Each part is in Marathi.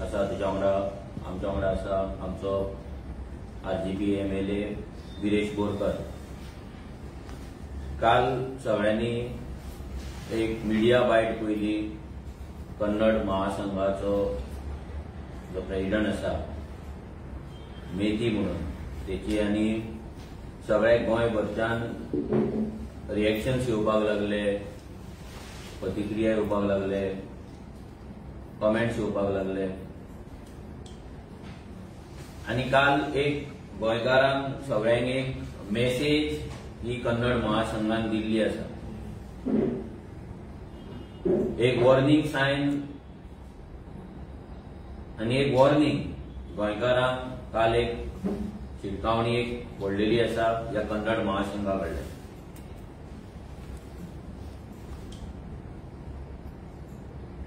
आसा तुज्या वांगडा आमच्या वांगडा आसा आमचो RGP MLA विरेश बोरकर। काल सगळ्यांनी एक मिडिया बायट पयली कन्नड महासंघाचो जो प्रेसिडेंट आसा मेथी म्हणून तेची आनी सगळे गोंयभरच्यान रिएक्शन्स येवपाक लागले, प्रतिक्रिया येवपाक लागले, कमेंट्स येवपाक लागले आनी काल एक गोंयकारांक सगळ्यांक एक मेसेज ही कन्नड महासंघान दिल्ली आसा। एक वॉर्निंग सायन आनी एक वॉर्निंग गोंयकारांक काल एक शिटकावणी एक व्हडलेली आसा ह्या कन्नड महासंघा कडल्यान।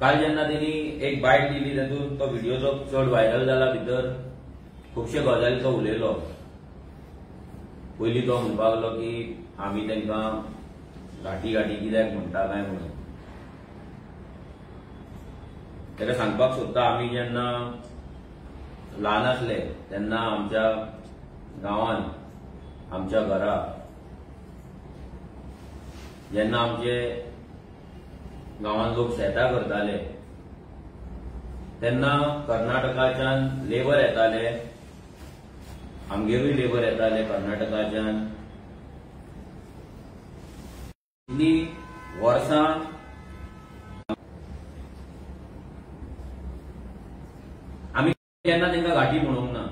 काल जेन्ना तेणी एक बायट दिली तातूंत तो व्हिडिओ जो चड व्हायरल जाला भितर खुबशे गजाली तो उलयलो। पयलीं तो म्हणपाक लागलो की आमी तांकां घाटी घाटी कित्याक म्हणटा काय म्हणून। ताका सांगपाक सोदता आमी जेन्ना ल्हान आसले तेन्ना आमच्या गांवांत आमच्या घरा जेन्ना आमचे गांवांत लोक शेतां करताले तेन्ना कर्नाटकाच्यान लेबर येताले, आमगेरूय लेबर येताले कर्नाटकाच्यान। इतली वर्सां आमी केन्ना तांकां घाटी म्हणूंक ना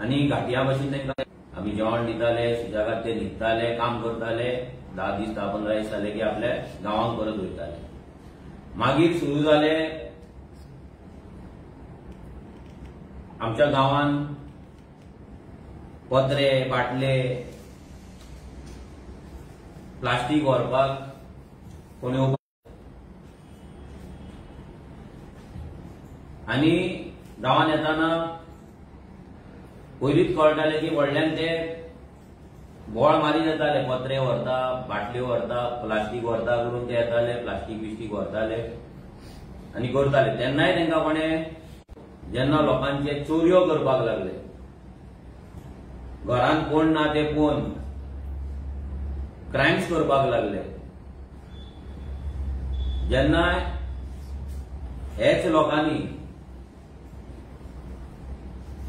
आनी घाटया भाशेन तांकां आमी जेवण दिताले, सुजागाद ते न्हिदताले, काम करताले, 10 दीस 10-15 दीस जाले की आपल्या गांवांक परत वयताले। मागीर सुरू जाले आमच्या गांवांत पत्रे, बाटले, प्लास्टीक व्हरपाक कोण येवपाक आनी गांवांत येताना पयलींच कळटाले की व्हडल्यान ते बोळ मारीत येताले, पत्रे व्हरता, बाटल्यो व्हरता, प्लास्टीक व्हरता करून ते येताले, प्लास्टीक बिस्टीक व्हरताले आनी करताले। तेन्नाय तांकां कोणें जेन्ना लोकांचे चोरयो करपाक लागले, घरांत कोण ना ते पळोवन क्रायम्स करपाक लागले, जेन्ना हेच लोकांनी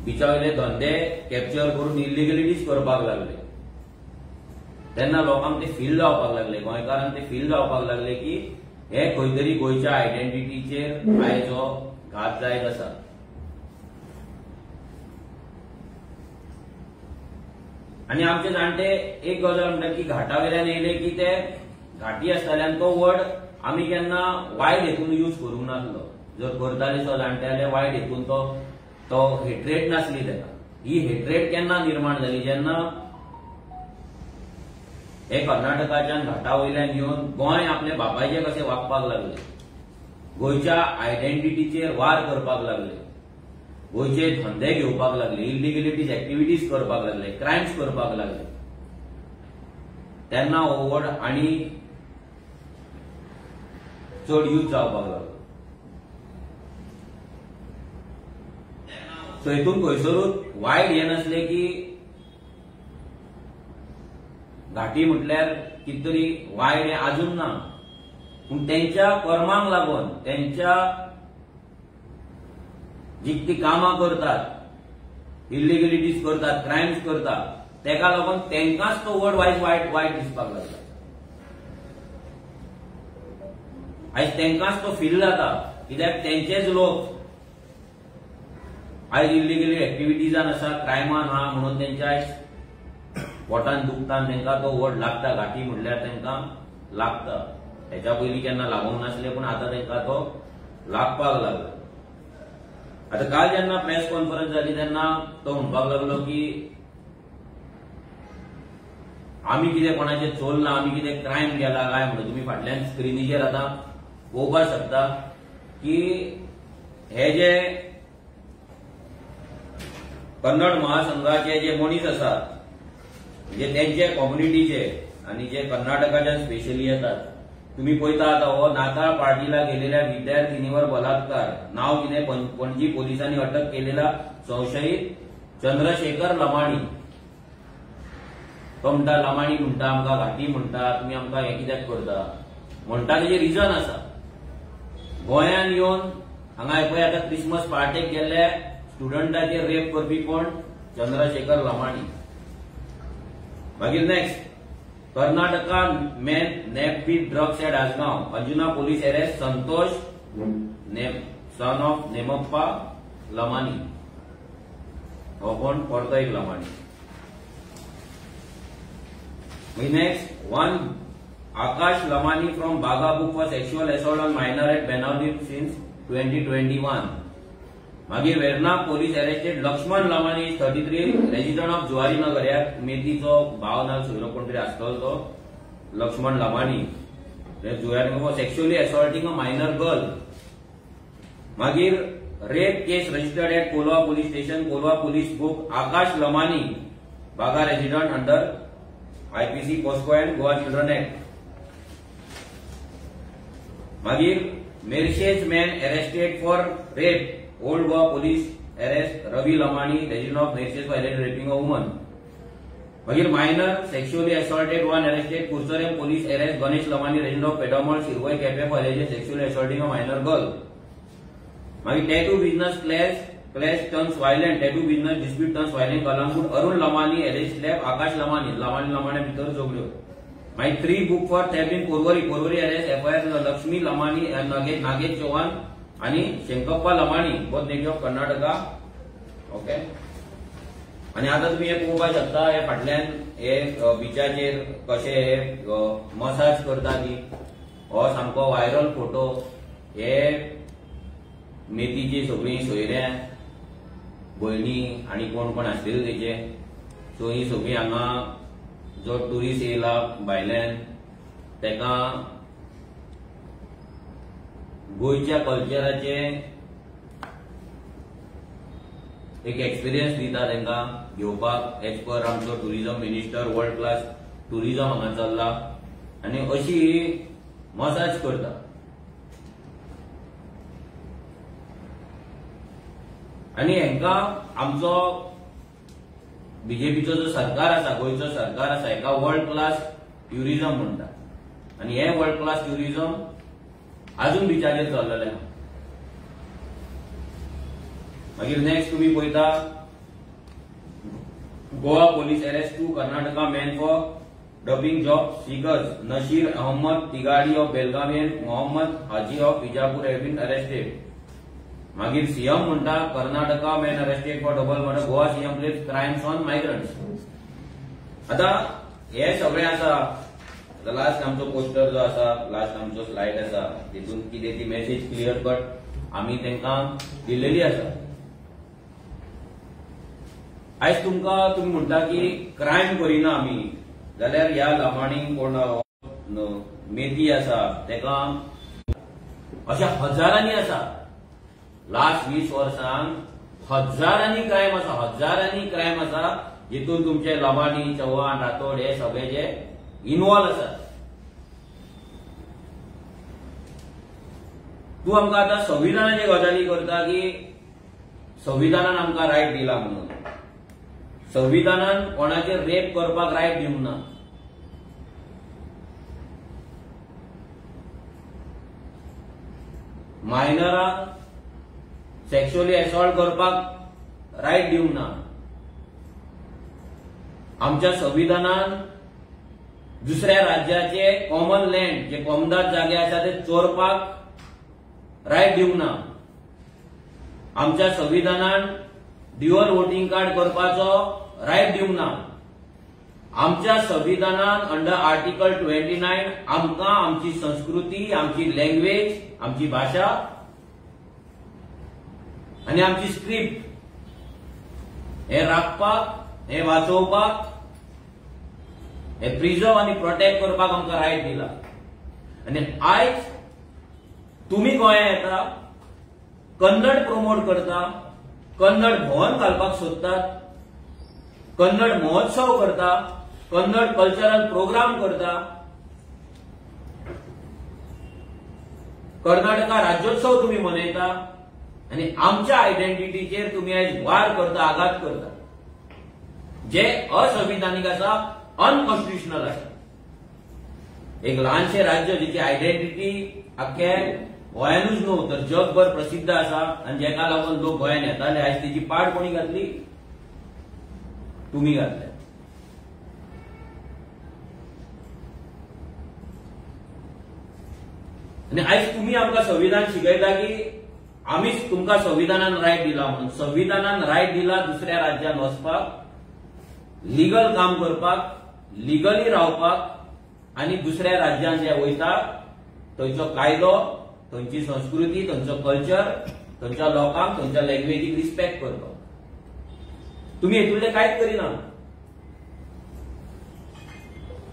बिचावयले धंदे कॅप्चर करून इलिगलिटीज करपाक लागले, तेन्ना लोकांक ते फील जावपाक लागले, गोंयकारांक ते फील जावपाक लागले की हे खंय तरी गोंयच्या आयडेंटिटीचेर आयज हो घात जायत आसा। आनी आमचे जाणटे एक गजाल म्हणटात की घाटा वयल्यान येयले की ते घाटी आसताल्यान तो वर्ड आमी केन्ना वायट हेतून यूज करूंक नासलो। जर करताले सो जाणट्याले वायट हेतून तो हेट्रेट नासली ताका। ही हेट्रेट केन्ना निर्माण जाली जेन्ना हे कर्नाटकाच्यान घाटा वयल्यान येवन गोंय आपले बापायचे कशें वागपाक लागले, गोंयच्या आयडेंटिटीचेर वार करपाक लागले, गोंयचे धंदे घेवपाक लागले, इलिगलिटीज एक्टिविटीज करपाक लागले, क्रायम्स करपाक लागले, तेन्ना हो वर्ड आनी चड यूज जावपाक लागलो। सो हितून खंयसरूच वायट हे नसले की घाटी म्हटल्यार कितें तरी वायट हे आजून ना, पूण तेंच्या कर्मांक लागून तेंच्या जी ती कामां करतात, इलिगलिटीज करतात, क्रायम्स करतात, तेका लागून तेंकाच तो वर्ड वायट दिसपाक लागला। आयज तेंकाच तो फील जाता कित्याक तेंचेच लोक आयज इलिगल एक्टिविटीजान आसा, क्रायमान आहा म्हणून तेंच्या आयज पोटान दुखता, तेंकां तो वर्ड लागता, घाटी म्हटल्यार तेंकां लागता। हेच्या पयलीं केन्ना लागूंक नासले पूण आतां तेंकां तो लागपाक लागला। आता काल जेन्ना प्रेस कॉन्फरन्स जाली तेन्ना तो म्हणपाक लागलो की आमी कितें कोणाचें चोरलां, आमी कितें क्रायम केला काय म्हणून। तुमी फाटल्यान स्क्रिनीचेर आतां पळोवपाक शकता की हे जे कन्नड महासंघाचे जे मनीस आसात म्हणजे तेंचे कम्युनिटीचे आनी जे कर्नाटकाच्यान स्पेशली येतात तुम्ही पळयता आता हो नाताळ पार्टीला गेलेल्या विद्यार्थिनीवर बलात्कार, नाव कितें, पणजी पोलिसांनी अटक केलेला संशयित चंद्रशेखर लमाणी. तो म्हणटा लमाणी म्हणटा, आमकां घाटी म्हणटा, तुम्ही आमकां हे कित्याक करता म्हणटा. तेजे रिजन आसा. गोंयान येवन हांगा पळय आता क्रिसमस पार्टेक गेल्ले स्टुडंटाचेर रेप करपी कोण, चंद्रशेखर लमाणी. मागीर next, Karnataka man nab with drugs at Assagao, Anjuna police arrest Santosh son of Nemappa Lamani. हो कोण, परतो एक Lamani. Next, one Akash Lamani from Bagabuk for sexual assault on minor at Benauli since 2021. मागीर Verna police arrested Lakshman Lamani, 33, resident of Juari Nagar. ह्या मेथीचो भाव ना सोयरो कोण तरी आसतलो तो लक्ष्मण लमानी. जुआरी नगर for sexually assaulting a minor girl. मागीर rape case registered at Kolwa police station. Kolwa police book Akash Lamani, Baga resident under IPC POSCO and Goa Children Act. मागीर Merces man arrested for rape, old Goa police arrest Ravi Lamani, resident of Merces for alleged raping a woman. मागीर minor sexually assaulted one arrested, Curchorem police arrest Ganesh Lamani, resident of Pedamol Shirvoi Quepem for alleged sexually assaulting a minor girl. मागीर tattoo business clash turns violent, tattoo business dispute turns violent Calangute, Arun Lamani alleged slap Akash Lamani, लमाण्या भितर झगड्यो. मागीर 3 book for theft in Porvoरी arrest FIR Lakshmi Lamani, Nagesh Chauhan आणि Shenkappa Lamani, both native of Karnataka. Okay. आणि आता तुम्ही हे पळोवपाक शकता, हे फाटल्यान हे बिचाचेर कशे हे मसाज करता ती. हो सामको व्हायरल फोटो. हे मेथीची सगळी सोयऱ्या भयणी आणि कोण कोण आसलेले तेचे. सो ही सगळी हांगा जो टुरिस्ट येयला भायल्यान तेका गोयच्या कल्चराचे एक एक्सपिरियन्स दिता तांकां घेवपाक. एज पर आमचो tourism minister world class tourism हांगा चल्ला आनी अशी मसाज करता. आनी हांकां आमचो बीजेपीचो जो सरकार आसा, गोयचो सरकार आसा, हेका वर्ल्ड क्लास ट्युरिझम म्हणटा. आनी हे वर्ल्ड क्लास ट्युरिझम अजून बिचाचेर चल्लेलें. मागीर नेक्स्ट तुम्ही पळयता, Goa police arrest 2 Karnataka man for duping job seekers. Nasir Ahmed Tigadi of Belagavi and Mohammed Haji of Vijapur have been arrested. मागीर सीएम म्हणटा Karnataka man arrested for double murder, Goa CM place crimes on migrants. आता हे सगळे आसा. लास्ट आमचो पोस्टर जो आसा, लास्ट आमचो स्लाइड आसा, तितून कितें ती मेसेज क्लियर कट आमी तांकां दिलेली आसा. आयज तुमकां तुम्ही म्हणटा की क्रायम करिना आमी, जाल्यार ह्या लमाणीक कोण मेथी आसा तेका अशा हजारांनी आसा. लास्ट 20 वर्सांत हजारांनी क्रायम आसा जितून तुमचे लमाणी, चव्हाण, राठोड हे सगळे जे इन्वॉल्व आसात. तूं आमकां आतां संविधानाचे गजाली करता की संविधानान आमकां रायट दिला म्हणून. संविधानान कोणाचेर रेप करपाक रायट दिवंक ना. मायनराक सेक्शुअली असॉल्ट करपाक रायट दिवंक ना. आमच्या संविधानान दुसऱ्या राज्याचे कॉमन लँड जे कॉमदार जागे आसा ते चोरपाक रायट दिवंक ना. आमच्या संविधानान ड्युअल वोटिंग कार्ड करपाचो रायट दिवंक ना. आमच्या संविधानान अंडर आर्टिकल 29 आमकां आमची संस्कृती, आमची लँग्वेज, आमची भाषा आणि आमची स्क्रिप्ट हे राखपाक, हे वाचोवपाक, हे प्रिजर्व आणि प्रोटेक्ट करपाक आमकां रायट दिला. आणि आयज तुम्ही गोंया येता, कन्नड प्रमोट करता, कन्नड भवन घालपाक सोदतात, कन्नड महोत्सव करता, कन्नड कल्चरल प्रोग्राम करता. कर्नाटका राज्योत्सव तुम्ही मनयता आणि आमच्या आयडेंटिटीचेर तुम्ही आज वार करता, आघात करता, जे असंविधानिक आसा, अनकॉन्स्टिट्युशनल आसा. एक ल्हानशे राज्य जिची आयडेंटिटी अख्खे गोंयानूच न्हू तर जगभर प्रसिद्ध आसा आणि जेका लागून लोक गोंयान येताले, आज तिची पाड कोणी घातली? तुम्ही घातल्या. आणि आज तुम्ही आमकां संविधान शिकयता की आमीच तुमकां संविधानान रायट दिला म्हणून. संविधानान रायट दिला दुसऱ्या राज्यात वचपाक, लिगल काम करपाक, लिगली रावपाक आणि दुसऱ्या राज्यात जे वयता थंयचो कायदो, थंयची संस्कृती, थंयचो कल्चर, थंयच्या लोकांक, थंयच्या लँग्वेजीक रिस्पेक्ट करपाक. तुम्ही हेतूंतले कांयच करिना.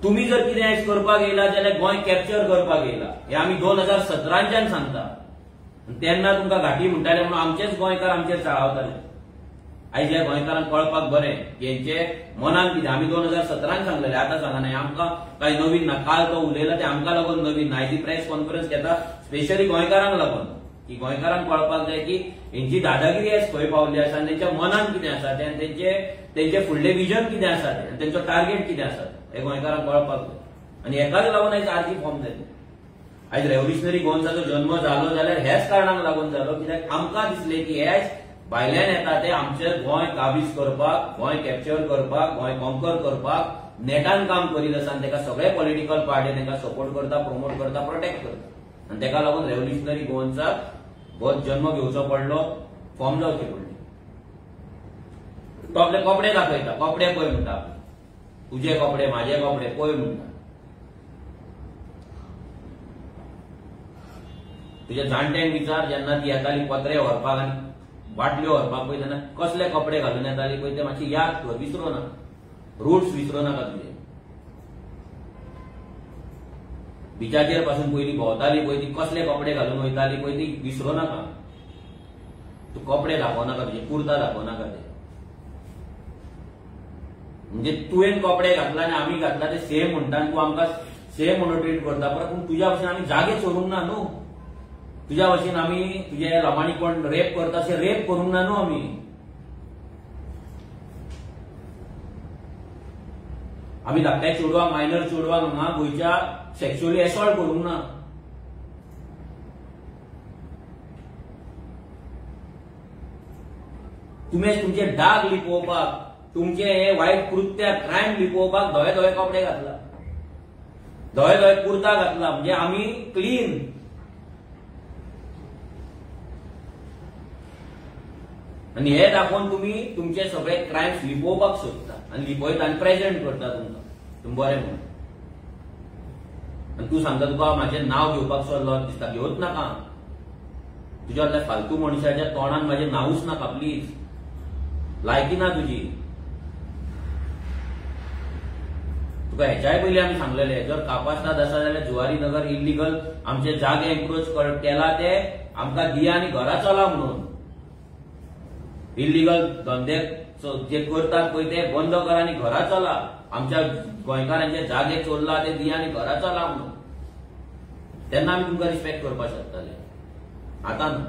तुम्ही जर कितें करपाक येयला जाल्यार गोंय कॅप्चर करपाक येयला. हे आमी 2017च्यान सांगता. तेन्ना तुमकां घाटी म्हणटाले म्हणून आमचेच गोंयकार आमचेर चाळावताले. आयज ह्या गोंयकारांक कळपाक बरें की हेंचे मनान कितें. आमी 2017 सांगलेले, आतां सांगा नाही. आमकां कांय नवीन ना. काल तो उलयला ते आमकां लागून नवीन ना. ती प्रेस कॉन्फरन्स घेता स्पेशली गोंयकारांक लागून की गोंयकारांक कळपाक जाय की हेंची दादागिरी आज खंय पावली आसा आनी तेंच्या मनान कितें आसा तेंचे फुडले विजन कितें आसा ते, तेंचो टार्गेट कितें आसा हे गोंयकारांक कळपाक जाय. आनी हेकाच लागून आयज आरजी फॉर्म जाली. आयज रेव्होल्युशनरी गोवन्साचो जन्म जालो जाल्यार हेच कारणाक लागून जालो कित्याक आमकां दिसलें की हेच भायल्यान येता ते आमचें गोंय काबीज करपाक, गोंय कॅप्चर करपाक, गोंय कॉन्कर करपाक नेटान काम करीत आसा आनी तेका सगळे पॉलिटिकल पार्टी तेका सपोर्ट करता, प्रमोट करता, प्रोटेक्ट करता. आनी तेका लागून रेव्होल्युशनरी गोवन्साक हो जन्म घेवचो पडलो, फॉर्म जावची पडली. तो आपले कपडे दाखयता, कपडे पळय म्हणटा. तुझे कपडे, माझे कपडे पळय म्हणटा. तुझ्या जाणट्यांक विचार, जेन्ना ती येताली पत्रे व्हरपाक आनी बाटल्यो व्हरपाक पळय तेन्ना कसले कपडे घालून येताली पळय ते मातशी याद कर, विसरूं नाका. रूट्स विसरूं नाका तुजे. बिचाचेर पासून पयलीं भोंवताली पळय ती कसले कपडे घालून वयताली पळय ती विसरूं नाका. तूं कपडे दाखोवनाका, तुजे कुर्ता दाखोवनाका ते. म्हणजे तुवें कपडे घातला आनी आमी घातला ते सेम म्हणटा आनी तूं आमकां सेम म्हणून ट्रीट करता. पूण तुज्या भशेन आमी जागे सोडूंक ना न्हू. तुज्या भशेन आमी तुजे लोकांनी कोण रेप करता अशें रेप करूंक ना न्हू आमी. आमी धाकट्या चेडवांक, मायनर चेडवांक हांगा गोंयच्या सेक्शुअली एसॉल्ट करूंक ना. तुवें तुमचे डाग लिपोवपाक, तुमचे हे वायट कृत्य, क्रायम लिपोवपाक धवे धवे कपडे घातला, धवे धवे कुर्ता घातला. म्हणजे आमी क्लीन. आणि हे दाखोवन तुम्ही तुमचे सगळे क्रायम्स लिपोवपाक सोदता आनी लिपयता आनी प्रेझेंट करता तुमकां. तुम्ही बरें म्हणून. आनी तूं सांगता तुका म्हाजें नांव घेवपाक सोदलो दिसता. घेवच नाका. तुज्या वाटल्या फालतू मनशाच्या तोंडान म्हाजें नांवूच नाका प्लीज. लायकी ना तुजी. तुका हेच्याय पयलीं आमी सांगलेले जर कापास्ताद आसा जाल्यार जुवारी नगर इल्लीगल आमचे जागे एन्क्रोच केला ते आमकां दिया आनी घरा चला म्हणून. इल्लीगल धंदे जे करतात पळय ते बंद करा आनी घरा चला. आमच्या गोंयकारांचे जागे चोरला ते दिया आनी घरा चला म्हणून. तेन्ना आमी तुमकां रिस्पेक्ट करपाक शकताले. आतां ना.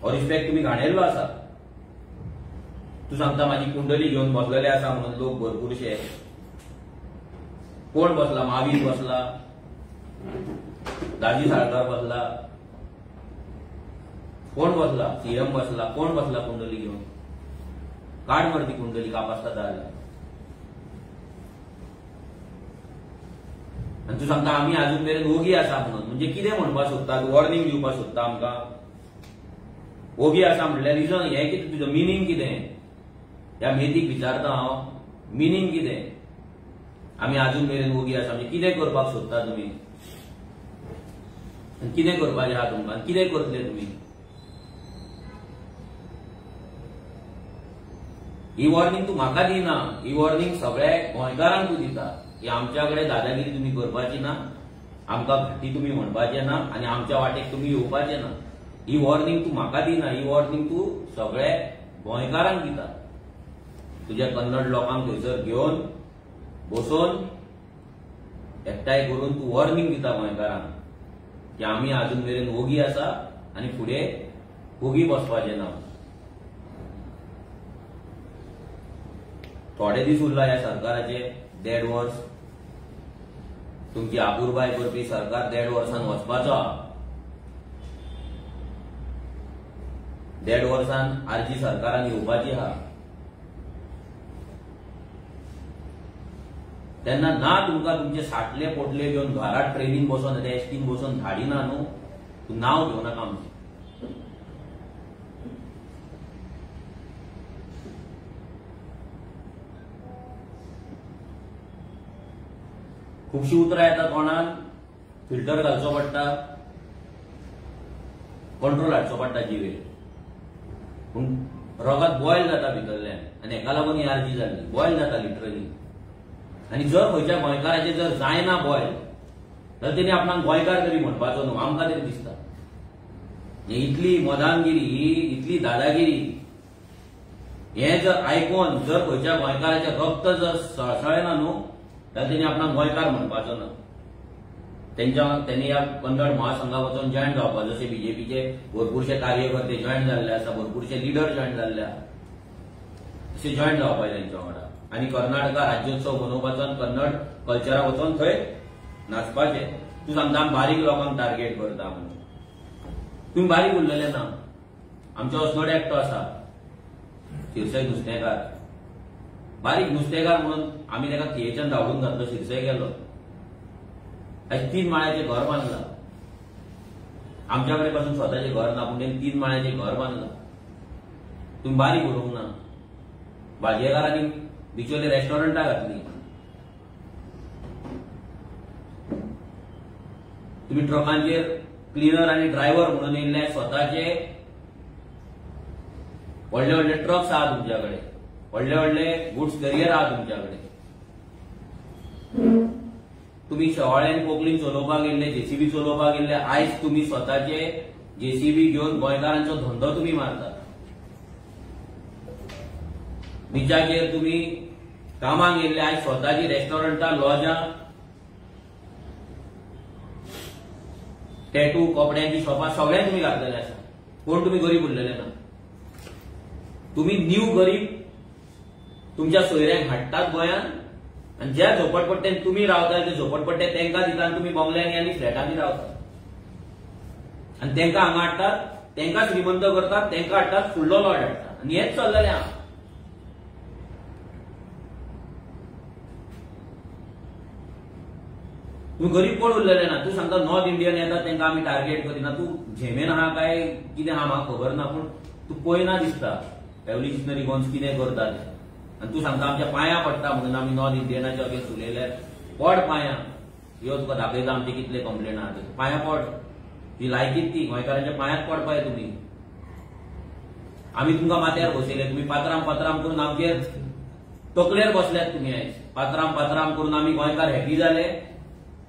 हो रिस्पेक्ट तुमी घाणेरलो आसा. तूं सांगता म्हाजी कुंडली घेवन बसलेले आसा म्हणून लोक भरपूरशे. कोण बसला? महावीर बसला, दाजी साळकार बसला, कोण बसला? सीएम बसला. कोण बसला कुंडली घेऊन? काढ मर ती कुंडली कापासता जाल्या. आणि तू सांगता आम्ही अजून मेरेन ओगी आसा म्हणून. म्हणजे कितें म्हणपाक सोदता? वॉर्निंग दिवपाक सोदता आमकां? ओगी आसा म्हणल्यार रिजन हें कितें? तुजो मिनींग कितें? ह्या मेथीक विचारता हांव. मिनींग कितें? आमी अजून मेरेन ओगी आसा म्हणजे कितें करपाक सोदता तुमी? कितें करपाचें आहा तुमकां? कितें करतले तुमी? ही वॉर्निंग तू म्हाका दिना. ही वॉर्निंग सगळ्या गोंयकारांक तू दिता की आमच्या कडेन दादागिरी तुम्ही करपाची ना, आमकां घाटी तुम्ही म्हणपाचे ना आनी आमच्या वाटेक तुम्ही येवपाचे ना. ही वॉर्निंग तू म्हाका दिना. ही वॉर्निंग तू सगळ्या गोंयकारांक दिता. तुझ्या कन्नड लोकांक थंयसर घेवन बसोवन एकठांय करून तू वॉर्निंग दिता गोंयकारांक की आम्ही अजून मेरेन ओगी आसा आणि फुडें ओगी बसपाचे ना. थोडे दीस उरला ह्या सरकाराचे 1.5 वर्स. तुमची आपुरबाय करपी सरकार 1.5 वर्सान वचपाचो आहा. 1.5 वर्सान आरची सरकारान येवपाची आहा. तेन्ना ना तुमकां तुमचे साठले पोटले घेवन घरात ट्रेनीन बसून एसटीन बसून धाडिना न्हू. तूं नांव घेव नाका आमचें. खुबशीं उतरां येता तोंडान, फिल्टर घालचो पडटा, कंट्रोल हाडचो पडटा जिवेर. पूण रगत बॉयल जाता भितरल्यान आनी हेका लागून ही आरजी जाल्ली. बॉयल जाता लिटरली. आनी जर खंयच्या गोंयकाराचे जर जायना बॉयल जाल्यार तेणी आपणाक गोंयकार तरी म्हणपाचो न्हू. आमकां तरी दिसता इतली मदानगिरी, इतली दादागिरी हे जर आयकून जर खंयच्या गोंयकाराचे रक्त जर सळसळना न्हू जाल्यार तेणी आपणाक गोंयकार म्हणपाचो ना. त्यांनी ह्या कन्नड महासंघाक वचून जॉयन जावपा. जसे बीजेपीचे भरपूरशे कार्यकर्ते जॉयन जाल्ले आसा, भरपूरशे लिडर जॉयन जाल्ले आसा, असे जॉयन जावपाचे तेंच्या वांगडा. आनी कर्नाटका राज्योत्सव मनोवपाचो आनी कन्नड कल्चराक वचून थंय नाचपाचे. तूं सांगता आमी बारीक लोकांक टार्गेट करता म्हणून. तुम्ही बारीक उरलेले ना. आमचो असनोडे एकटो आसा शिरसय नुस्तेकार. बारीक नुस्तेकार म्हणून आमी ताका थियेच्यान धांवडून घातलो. शिरसय गेलो. आयज 3 माळ्याचें घर बांदलां. आमच्या कडेन पासून स्वताचें घर ना पूण तेणी 3 माळ्याचें घर बांदलां. तुम्ही बारीक उरोवंक ना. भाजयेकारांनी बिचोले रेस्टॉरंटां घातली. तुम्ही ट्रकांचेर क्लिनर आणि ड्रायव्हर म्हणून येयल्ले स्वताचे व्हडले व्हडले ट्रक्स आहात तुमच्याकडे. व्हडले व्हडले गुड्स कॅरियर आहात तुमच्याकडे. तुम्ही शेवाळ्यान कोंकणीन चलोवपाक गेल्ले, जेसीबी चलोवपाक गेल्ले. आयज तुम्ही स्वताचे जेसीबी घेवन गोंयकारांचो धंदो तुम्ही मारतात. बिचाचेर तुम्ही कामाक गेल्ले. आयज स्वताची रेस्टॉरंटां, लॉजां, टॅटू, कपड्यांची शॉपां सगळे तुम्ही घातलेले आसा. कोण तुम्ही गरीब उरलेले ना. तुम्ही न्यू गरीब तुमच्या सोयऱ्यांक हाडटात गोंयांत आनी ज्या झोपडपट्ट्यान तुम्ही रावतात ते झोपडपट्टे तेंकां दितात आनी तुम्ही बंगल्यांनी आनी फ्लॅटांनी रावतात. आनी तेंकां हांगा हाडटात, तेंकां श्रीमंत करतात, तेंकां हाडटात, फुडलो लॉट हाडटात. आनी हेच चल्लेलें आहा. तूं गरीब कोण उरलेले ना. तूं सांगता नॉर्थ इंडियन येतात तेंकां आमी टार्गेट करिना. तूं झेमेन आहा काय कितें आहा म्हाका खबर ना पूण तूं पळयना दिसता रेव्होल्युशनरी गोन्स कितें करता तें. आनी तूं सांगता आमच्या पांयां पडटा म्हणून आमी नॉर्थ इंडियनाच्या अगेन्स्ट उलयल्यार. पड पांयां. ह्यो तुका दाखयता आमचे कितले कंप्लेन आहा ते. पांयां पड. ती लायकीच ती गोंयकारांच्या पांयांत पडपाय तुमी. आमी तुमकां माथ्यार बसयले. तुमी पात्राम पात्राम करून आमचेर तकलेर बसल्यात तुमी आयज. पात्राम पात्राम करून आमी गोंयकार हॅपी जाले.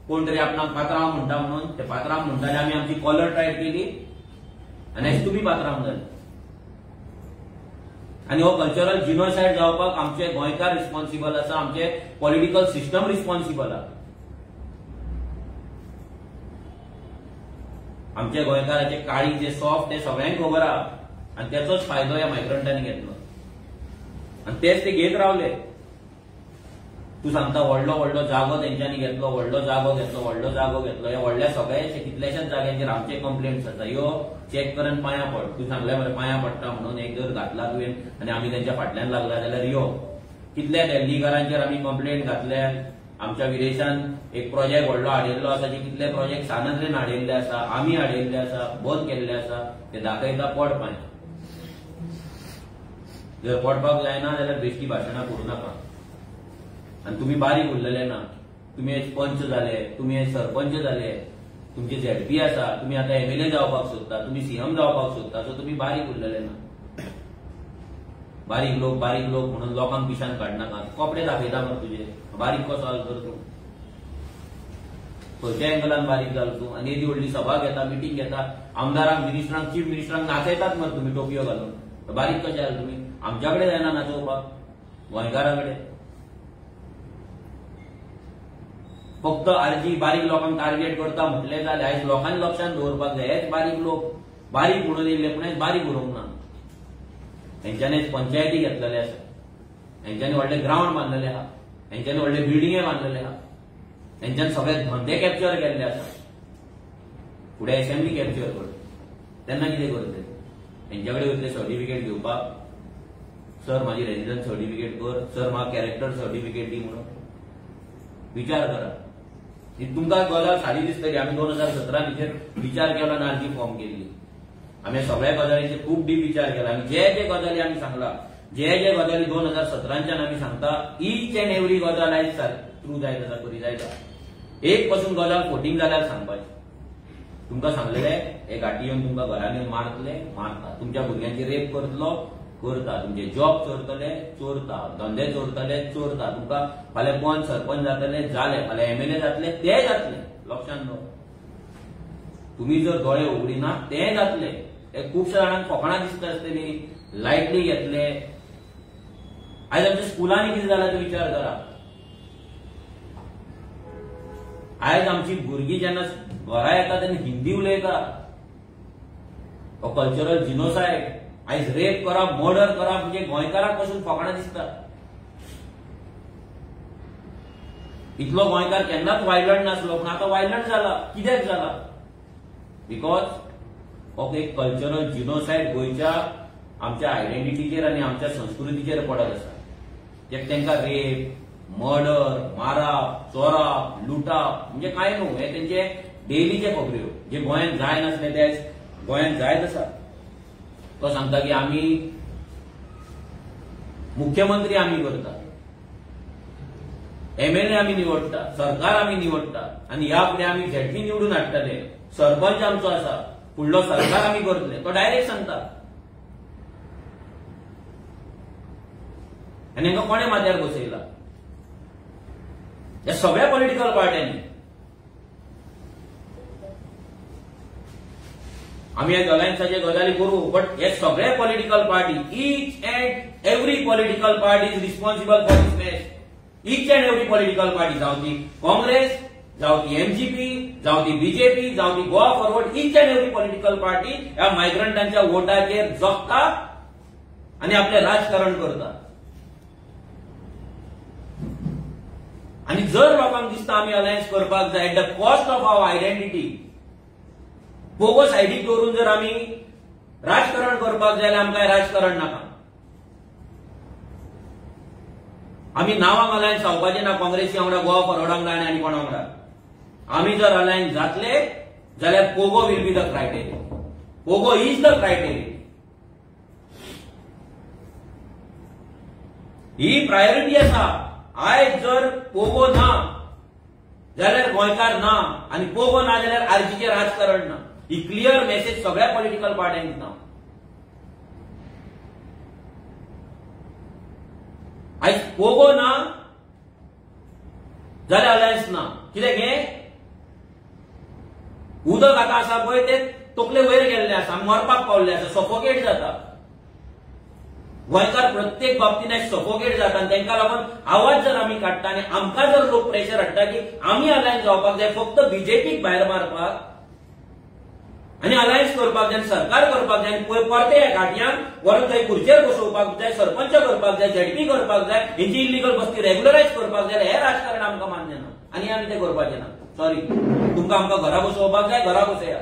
कोण तरी आपणाक पात्रांव म्हणटा म्हणून ते पात्रांव म्हणटाले. आमी आमची कॉलर टायट केली आनी आयज तुमी पात्रांव जाले. आनी हो कल्चरल जिनोसायड जावपाक आमचे गोंयकार रिस्पॉन्सिबल आसा. आमचे पॉलिटिकल सिस्टम रिस्पॉन्सिबल आहा. आमच्या गोंयकाराचे काळी जे सॉफ्ट ते सगळ्यांक खबर आहा आनी तेचोच फायदो ह्या मायग्रंटांनी घेतलो आनी तेच ते घेत रावले. तूं सांगता व्हडलो व्हडलो जागो तेंच्यांनी घेतलो, व्हडलो जागो घेतलो, व्हडलो जागो घेतलो. ह्या व्हडल्या सगळ्याचे कितल्याशाच जाग्यांचेर आमचे कंप्लेंट्स आसा. ह्यो चॅक करून पांयां पड. तूं सांगलें मरे पांयां पडटा म्हणून एक जर घातला तुवें आनी आमी तेंच्या फाटल्यान लागला जाल्यार यो. कितल्या दिल्लीकारांचेर आमी कंप्लेंट घातल्या. आमच्या विदेशान एक प्रोजेक्ट व्हडलो हाडिल्लो आसा. जे कितले प्रोजेक्ट सानंद्रेन हाडिल्ले आसा, आमी हाडिल्ले आसा, बंद केल्ले आसा. ते दाखयता पड पांयां. जर पडपाक जायना जाल्यार बेश्टी भाशणां करूं नाका. आनी तुमी बारीक उरलेले ना. तुमी आयज पंच जाले, तुमी आयज सरपंच जाले, तुमचे झेडपी आसा, तुमी आतां एमएलए जावपाक सोदता, तुमी सीएम जावपाक सोदता. सो तुमी बारीक उरलेले ना. बारीक लोक म्हणून लोकांक पिशान काडनाका. कपडे दाखयता मरे तुजे. बारीक कसो जालो तर तूं खंयच्या एंगलान बारीक जालो तूं. आनी येदी व्हडली सभा घेता, मिटींग घेता, आमदारांक, मिनिस्टरांक, चीफ मिनिस्टरांक नाचयतात मरे तुमी टोपयो घालून. बारीक कशे जाले तुमी. आमच्या कडेन जायना नाचोवपाक गोंयकारा कडेन. फक्त आरजी बारीक लोकांक टार्गेट करता म्हटले जाल्यार आयज लोकांनी लक्षात दवरपाक जाय हेच बारीक लोक बारीक म्हणून येयले पूण हेच बारीक उरोवंक ना. हेंच्यांनी पंचायती घेतलेले आसा, हेंच्यांनी व्हडले ग्राउंड बांदलेले आहा, हेंच्यांनी व्हडले बिल्डिंगे बांदलेले आहा, हेंच्यांनी सगळे धंदे कॅप्चर केल्ले आसा. फुडें असेंब्ली कॅप्चर करता तेन्ना कितें करतले? हेंच्या कडेन वयतले सर्टिफिकेट घेवपाक, सर म्हाजी रेजिडन्स सर्टिफिकेट कर, सर म्हाका कॅरेक्टर सर्टिफिकेट दी म्हणून. विचार करा. तुमकां गजाल सादी दिसतली. आमी 2017 हेचेर विचार केलो आनी अर्जी फॉर्म केल्ली. आमी सगळ्या गजालींचेर खूब डीप विचार केला. आमी जे जे गजाली आमी सांगला, जे जे गजाली 2017च्यान आमी सांगता, ईच अँड एवरी गजाल आयज ट्रू जायत आसा, खरी जायत आसा. एक पासून गजाल फोटींग जाल्यार सांगपाची. तुमकां सांगलेले हे घाटी येवन तुमकां घरान येवन मारतले, मारता. तुमच्या भुरग्यांची रेप करतलो, करता. तुमचे जॉब चोरतले, चोरता. धंदे चोरतले, चोरता. तुमकां फाल्यां पंच सरपंच जातले, जाले. फाल्यां एमएलए जातले, ते जातले. लक्षात दवर. तुम्ही जर दोळे उगडिना ते जातले. हे खुबशा जाणांक फकाणां दिसता आसतली, लायटली घेतले. आयज आमच्या स्कुलांनी कितें जालां तो विचार करा. आयज आमची भुरगीं जेन्ना घरा येता तेन्ना हिंदी उलयता. कल्चरल जिनोसायड. आयज रेप करप, मर्डर करप म्हणजे गोंयकाराक पासून फकाणां दिसता. इतलो गोंयकार केन्नाच वायलंट नासलो पूण आतां वायलंट जाला. कित्याक जाला? बिकॉज हो एक कल्चरल जिनोसायड गोंयच्या आमच्या आयडेंटिटीचेर आनी आमच्या संस्कृतीचेर पडत आसा. जे तांकां रेप, मर्डर, मारप, चोरप, लुटप म्हणजे काय न्हू. हे तेंचे डेलीचे खबऱ्यो जे गोंयांत जाय नासले ते आयज गोंयांत जायत आसा. तो सांगता की आमी मुख्यमंत्री आमी करता, एमएलए आमी निवडटा, सरकार आमी निवडटा आनी ह्या फुडें आमी झेडपी निवडून हाडटले. सरपंच आमचो आसा, फुडलो सरकार आमी करतले. तो डायरेक्ट सांगता. आनी हांकां कोणे माथ्यार बसयला? ह्या सगळ्या पॉलिटिकल पार्ट्यांनी. आमी ह्या अलायन्साचे गजाली करू, बट हे सगळे political party, each and every political party is responsible for this match. Each and every political party, जावं ती काँग्रेस, जावं ती एमजीपी, जावं ती बीजेपी, जावं ती Goa forward, each and every political party ह्या मायग्रंटांच्या वोटाचेर जगता आनी आपले राजकारण करता. आणि जर लोकांक दिसता आमी अलायन्स करपाक जाय at the cost of our identity, पोगो सायडीक दवरून जर आमी राजकारण करपाक जाय जाल्यार आमकां राजकारण नाका. आमी नांवांक अलायन्स जावपाचें ना काँग्रेसी वांगडा, गोवा फॉरवर्डा वांगडा आनी कोणा वांगडा. आमी जर अलायन्स जातले जाल्यार Pogo will be the criteria. Pogo is the criteria. He priority आसा. आयज जर पोगो ना जाल्यार गोंयकार ना आनी पोगो ना जाल्यार आरजीचें राजकारण ना. ही क्लियर मेसेज सगळ्या पॉलिटिकल पार्ट्यांक दिता. आयज पोगो ना जाल्यार अलायन्स ना. कित्याक हे उदक आतां आसा पळय ते तकले वयर गेल्ले आसा, मरपाक पावल्ले आसा, सफोकेट जाता. गोंयकार प्रत्येक बाबतींत सफोकेट जाता आनी तांकां लागून आवाज जर आमी काडटा आनी आमकां जर लोक प्रेशर हाडटा की आमी अलायन्स जावपाक जाय, फक्त बीजेपीक भायर मारपाक आनी अलायन्स करपाक जाय, सरकार करपाक जाय, परते ह्या घाटयांक व्हरून थंय खुर्चेर बसोवपाक जाय, सरपंच करपाक जाय, झेडपी करपाक जाय, हेंची इलिगल बस्ती रेग्युलरायज करपाक जाय, हे राजकारण आमकां मान्य ना आनी आमी ते करपाचें ना. सॉरी, तुमकां आमकां घरा बसोवपाक जाय, घरा बसया.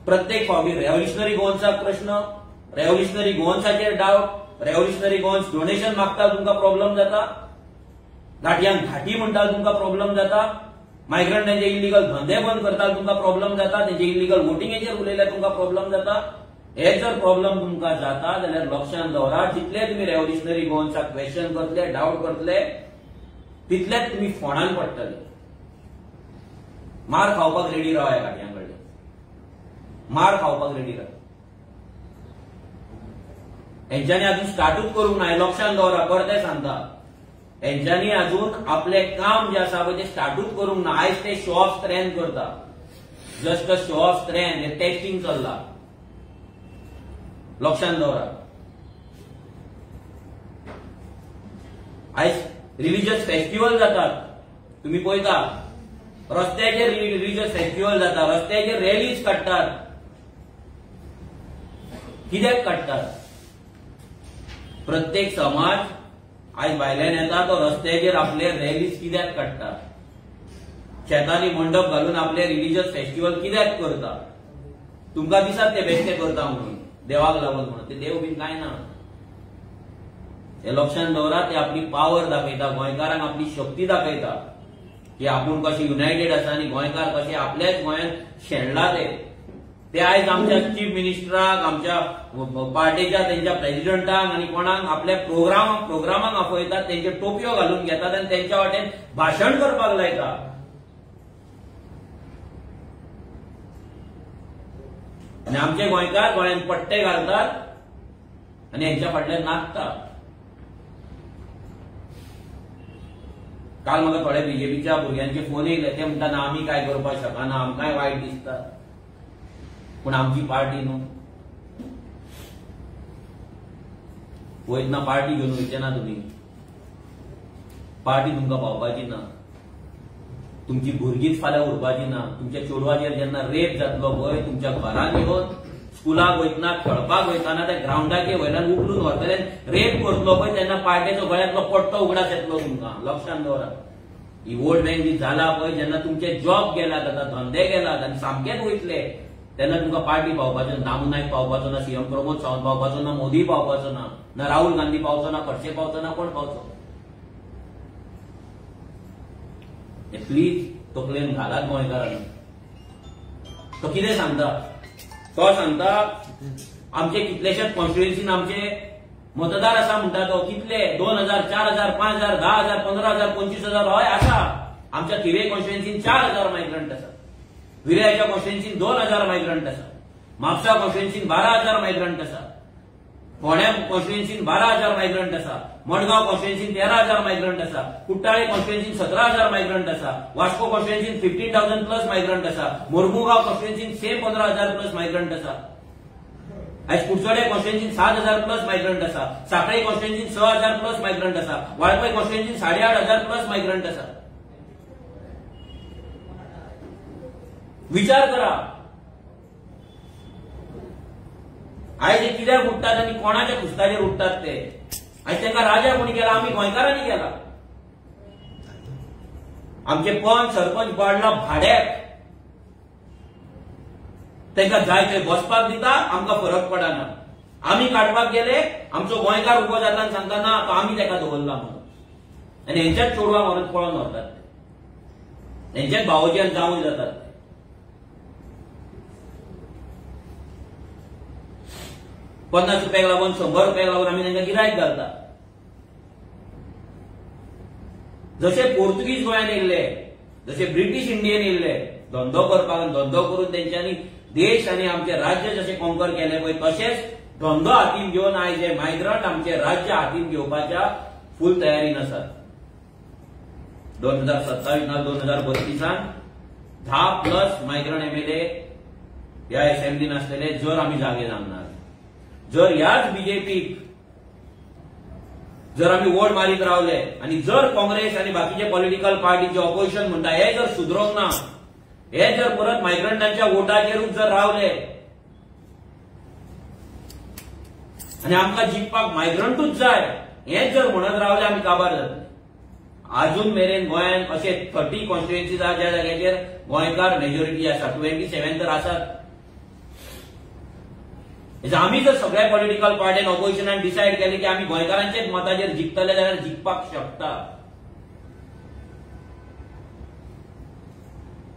प्रत्येक फावटी रेव्होल्युशनरी गोवन्साक प्रश्न, रेव्होल्युशनरी गोवन्साचेर डावट, रेव्होल्युशनरी गोवन्स डोनेशन मागता तुमकां प्रॉब्लेम जाता, घाटयांक घाटी म्हणटा तुमकां प्रॉब्लेम जाता, मायग्रंटांचे इलिगल धंदे बंद करता तुमकां प्रॉब्लेम जाता, तेंचे इलिगल वोटिंगेचेर उलयल्यार तुमकां प्रॉब्लेम जाता. हे जर प्रॉब्लेम तुमकां जाता जाल्यार लक्षांत दवरा, जितले तुमी रेव्होल्युशनरी गोवन्साक क्वेश्चन करतले, डावट करतले, तितलेच तुमी फोंडान पडटले. मार खावपाक रेडी रावा ह्या घाटयां कडल्यान. मार खावपाक रेडी रावा. हेंच्यांनी अजून स्टार्टूच करूंक ना. लक्षांत दवरा, परते सांगता. हेंच्यांनी अजून आपले काम जे आसा पळय ते स्टार्टूच करूंक ना. आयज ते शो ऑफ स्ट्रेंथ करता. Just a show off strength. हे टेस्टिंग चल्ला. लक्षांत दवरा. आयज रिलिजियस फेस्टिवल जातात. तुम्ही पळयता रस्त्याचेर रिलीजियस फेस्टिवल जाता, रस्त्याचेर रॅलीज काडटात. कित्याक काडटात? प्रत्येक समाज आज भायल्यान येता तो रस्त्याचेर आपले रॅलीज कित्याक काडटा? शेतांनी मंडप घालून आपले रिलीजियस फेस्टिवल कित्याक करता? तुमकां दिसत ते बेश्टे करता म्हणून, देवाक लागून म्हणून. ते देव बीन काय ना. हे लक्षांत दवरा. ते आपली पावर दाखयता, गोंयकारांक आपली शक्ती दाखयता की आपूण कशे युनायटेड आसा आणि गोंयकार कशे आपल्याच गोंयांत शेणला ते आयज आमच्या चीफ मिनिस्टराक, आमच्या पार्टीच्या त्यांच्या प्रेसिडेंटांक आणि कोणाक आपल्या प्रोग्रामाक आपयतात, त्यांचे टोपयो घालून घेतात आणि त्यांच्या वाटेन भाशण करपाक लायता. आणि आमचे गोंयकार गोंयांत पट्टे घालतात आणि यांच्या फाटल्यान नाचतात. काल म्हाका थोड्या बीजेपीच्या भुरग्यांचे फोन येयले. ते म्हणटा ना आमी काय करपाक शकना, आमकांय वायट दिसता, पूण आमची पार्टी न्हू. वयतना पार्टी घेवन वयचे ना तुमी. पार्टी तुमकां पावपाची ना. तुमची भुरगींच फाल्यां उरपाची ना. तुमच्या चेडवाचेर जेन्ना रेप जातलो पळय, तुमच्या घरांत येवन स्कुलाक वयतना खेळपाक वयताना त्या ग्राउंडाचेर वयल्यान उखलून व्हरतले, रेप करतलो पळय, तेन्ना पार्टीचो गळ्यांतलो पट्टो उगडास येतलो तुमकां. लक्षांत दवरा. ही वोट बँक जी जाला पळय, जेन्ना तुमचे जॉब गेलात, आतां धंदे गेलात आनी सामकेच वयतले, तेन्ना तुमकां पार्टी पावपाचो ना. दामू नायक पावपाचो ना, सीएम प्रमोद सावंत पावपाचो ना, मोदी पावपाचो ना, ना राहुल गांधी पावचो ना, खडसे पावचो ना, कोण पावचो? प्लीज तकलेन घालात गोंयकारांनी. तो कितें सांगता? तो सांगता आमचे कितलेशेच कॉन्स्टिट्युएन्सीन आमचे मतदार आसा म्हणटा तो. कितले? 2000, 4000, 5000, 10000, 15000, 25000 हय आसा. आमच्या थिवे कॉन्स्टिट्युएन्सीन 4000 मायग्रंट आसा. विरायच्या कॉन्स्टिट्युएन्सीन 2000 मायग्रंट आसा. म्हापसा कॉन्स्टिट्युएन्सीन 12000 मायग्रंट आसा. फोंड्या कॉन्स्टिट्युएन्सीन 12000 मायग्रंट आसा. मडगांव कॉन्स्टिट्युएन्सीन 13000 मायग्रंट आसा. कुट्टाळे कॉन्स्टिट्युएन्सीन 17000 मायग्रंट आसा. वास्को कॉन्स्टिट्युएन्सीन 15000 प्लस मायग्रंट आसा. मोर्मुगांव कॉन्स्टिट्युएन्सीन सेम 15000 प्लस मायग्रंट आसा. आज कुडचडे कॉन्स्टिट्युएन्सीन 7000 प्लस मायग्रंट आसा. सांखळे कॉन्स्टिट्युएन्सीन 6000 प्लस मायग्रंट आसा. वाळपय कॉन्स्टिट्युएन्सीन 8500 प्लस मायग्रंट आसा. विचार करा. आयज हे कित्याक उठतात आणि कोणाच्या खुस्ताचेर उठतात ते? आयज तांकां राजा कोणी केला? आमी गोंयकारांनी केला. आमचे पंच सरपंच वाडला भाड्याक. तांकां जाय थंय बसपाक दिता, आमकां फरक पडना. आमी काडपाक गेले, आमचो गोंयकार उबो जाता आनी सांगता ना तो आमी ताका दवरला म्हणून. आनी हेंच्याच चेडवां व्हरून पळोवन व्हरतात. हेंच्याच भावोच्यान जावूं जातात. 50 रुपयाक लागून 100 रुपयाक लागून आमी तांकां गिरायक घालता. जशे पोर्तुगीज गोंयांत येयल्ले, जशे ब्रिटीश इंडियेन येयल्ले धंदो करपाक, धंदो करून तेंच्यांनी देश आनी आमचे राज्य जशे कॉन्कर केले पळय, तशेंच धंदो हातीन घेवन आयज हे मायग्रंट आमचे राज्य हातीन घेवपाच्या फुल तयारीन आसात. 2027 ना 2032 10 प्लस मायग्रंट एमएलए ह्या असेंब्लीन आसलेले जर आमी जागे जावनार. जर ह्याच बीजेपीक जर आमी वोट मारीत रावले आणि जर काँग्रेस आणि बाकीचे पॉलिटिकल पार्टीचे ऑपोजिशन म्हणटा हे जर सुधरोवंक ना, हे जर परत मायग्रंटांच्या वोटाचेरूच जर रावले आणि आमकां जिखपाक मायग्रंटूच जाय हेच जर म्हणत रावले आमी काबार जातले. अजून मेरेन गोंयांत अशे 30 कॉन्स्टिट्युएन्सीज आसा ज्या जाग्याचेर गोंयकार मेजॉरिटी आसा. 27 तर आसात. आमी जर सगळ्या पॉलिटिकल पार्टीन ऑपोजिशनान डिसायड केले की आमी गोंयकारांचेच मताचेर जिखतले जाल्यार जिखपाक शकता.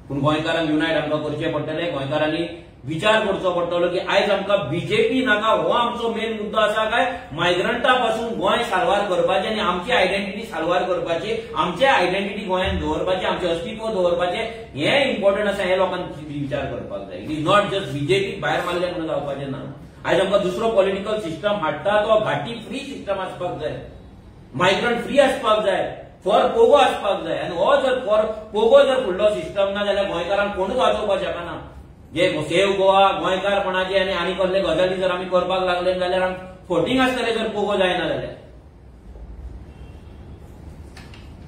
पूण गोंयकारांक युनायट आमकां करचें पडटलें. गोंयकारांनी विचार करचो पडटलो की आयज आमकां बीजेपी नाका हो आमचो मेन मुद्दो आसा काय मायग्रंटा पासून गोंय साल्वार करपाचें आनी आमची आयडेंटिटी साल्वार करपाची, आमचे आयडेंटिटी गोंयांत दवरपाचें, आमचें अस्तित्व दवरपाचें हें इम्पॉर्टंट आसा. हे लोकांनी विचार करपाक जाय. इट इज नॉट जस्ट बीजेपीक भायर मारले म्हणून जावपाचें ना. आयज आमकां दुसरो पॉलिटिकल सिस्टम हाडटा तो घाटी फ्री सिस्टम आसपाक जाय. मायग्रंट फ्री आसपाक जाय. फॉर पोगो आसपाक जाय. आनी हो जर फॉर पोगो जर फुडलो सिस्टम ना जाल्यार गोंयकारांक कोणूच वाचोवपाक शकना. जे सेव गोवा गोंयकारपणाचे आनी कसले गजाली जर आमी करपाक लागले जाल्यार आमी फोटींग आसतले जर पोगो जायना जाल्यार.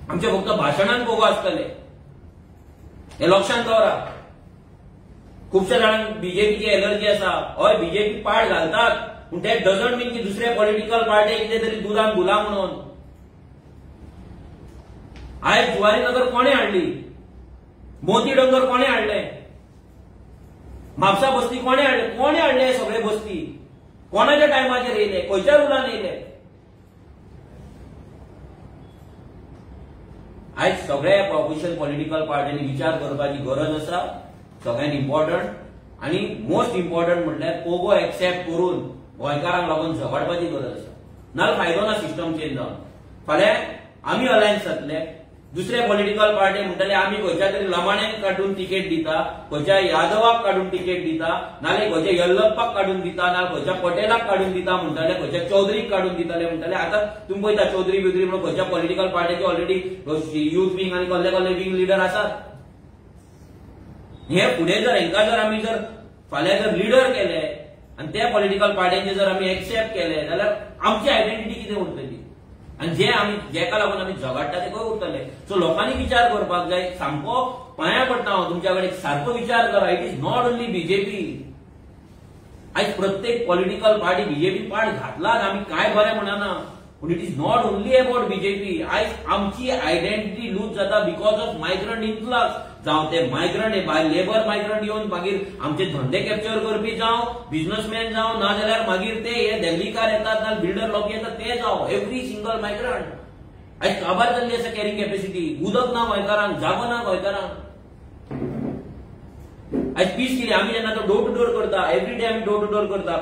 आमचे फक्त भाशणांत पोगो आसतले हे लक्षांत दवरा. खुबशा जाणांक बीजेपीची एलर्जी आसा. हय बीजेपी पाड घालतात पूण ते डजंट मीन की दुसरे पॉलिटिकल पार्टी कितें तरी दुदान भुला म्हणून. आयज जुवारीनगर कोणे हाडली? मोती डोंगर कोणे हाडले? म्हापसा बस्ती कोणे हाडले? कोणे हाडले हे सगळे बस्ती? कोणाच्या टायमाचेर येयले? खंयच्या रुलान येयले? आयज सगळ्या ऑपोजिशन पॉलिटिकल पार्टींनी विचार करपाची गरज आसा. सगळ्यांत इम्पॉर्टंट आणि मोस्ट इम्पॉर्टंट म्हटल्यार पोगो एक्सेप्ट करून गोंयकारांक लागून झगडपाची गरज आसा. नाल्यार फायदो ना सिस्टम चेंज जावन. फाल्यां आमी अलायन्स जातले, दुसरे पॉलिटिकल पार्टी म्हणटले आमी खंयच्या तरी लमाण्याक काडून तिकेट दिता, खंयच्या यादवाक काडून तिकेट दिता, नाल्यार खंयच्या येल्लप्पाक काडून दिता, नाल्यार खंयच्या पटेलाक काडून दिता म्हणटले, खंयच्या चौधरीक काडून दितले म्हणटले. आतां तुमी पळयता चौधरी बिगरी म्हणून खंयच्या पॉलिटिकल पार्टीचे ऑलरेडी युथ विंग आनी कसले कसले विंग लिडर आसात. हे फुडें जर हेंका जर आमी जर फाल्यां जर लिडर केले आनी त्या पॉलिटिकल पार्टीचे जर आमी एक्सेप्ट केले जाल्यार आमची आयडेंटिटी कितें उरतली आनी जे आमी जेका लागून आमी झगडटा ते खंय उरतले. सो लोकांनी विचार करपाक जाय. सामको पांयां पडटा हांव तुमच्या कडेन, सारको विचार करा. It is not only BJP. आयज प्रत्येक पॉलिटिकल पार्टी बीजेपी पाड घातलात आमी काय बरें म्हणना, पूण it is not only about BJP. आयज आमची आयडेंटिटी लूज जाता बिकॉज ऑफ मायग्रंट इन्फ्लक्स. जावं ते मायग्रंट लेबर मायग्रंट येवन मागीर आमचे धंदे कॅप्चर करपी जावं, बिझनेसमॅन जावं, ना जाल्यार मागीर ते हे दिल्लीकार येतात ना बिल्डर लोक येतात ते जावं, एव्हरी सिंगल मायग्रंट. आयज काबार जाल्ली आसा कॅरिंग कॅपॅसिटी. उदक ना गोंयकारांक, जागो ना गोंयकारांक. आयज पीस कितें आमी जेन्ना तो डोर टू डोर करता, एव्हरी डे आमी डोर टू डोर करता.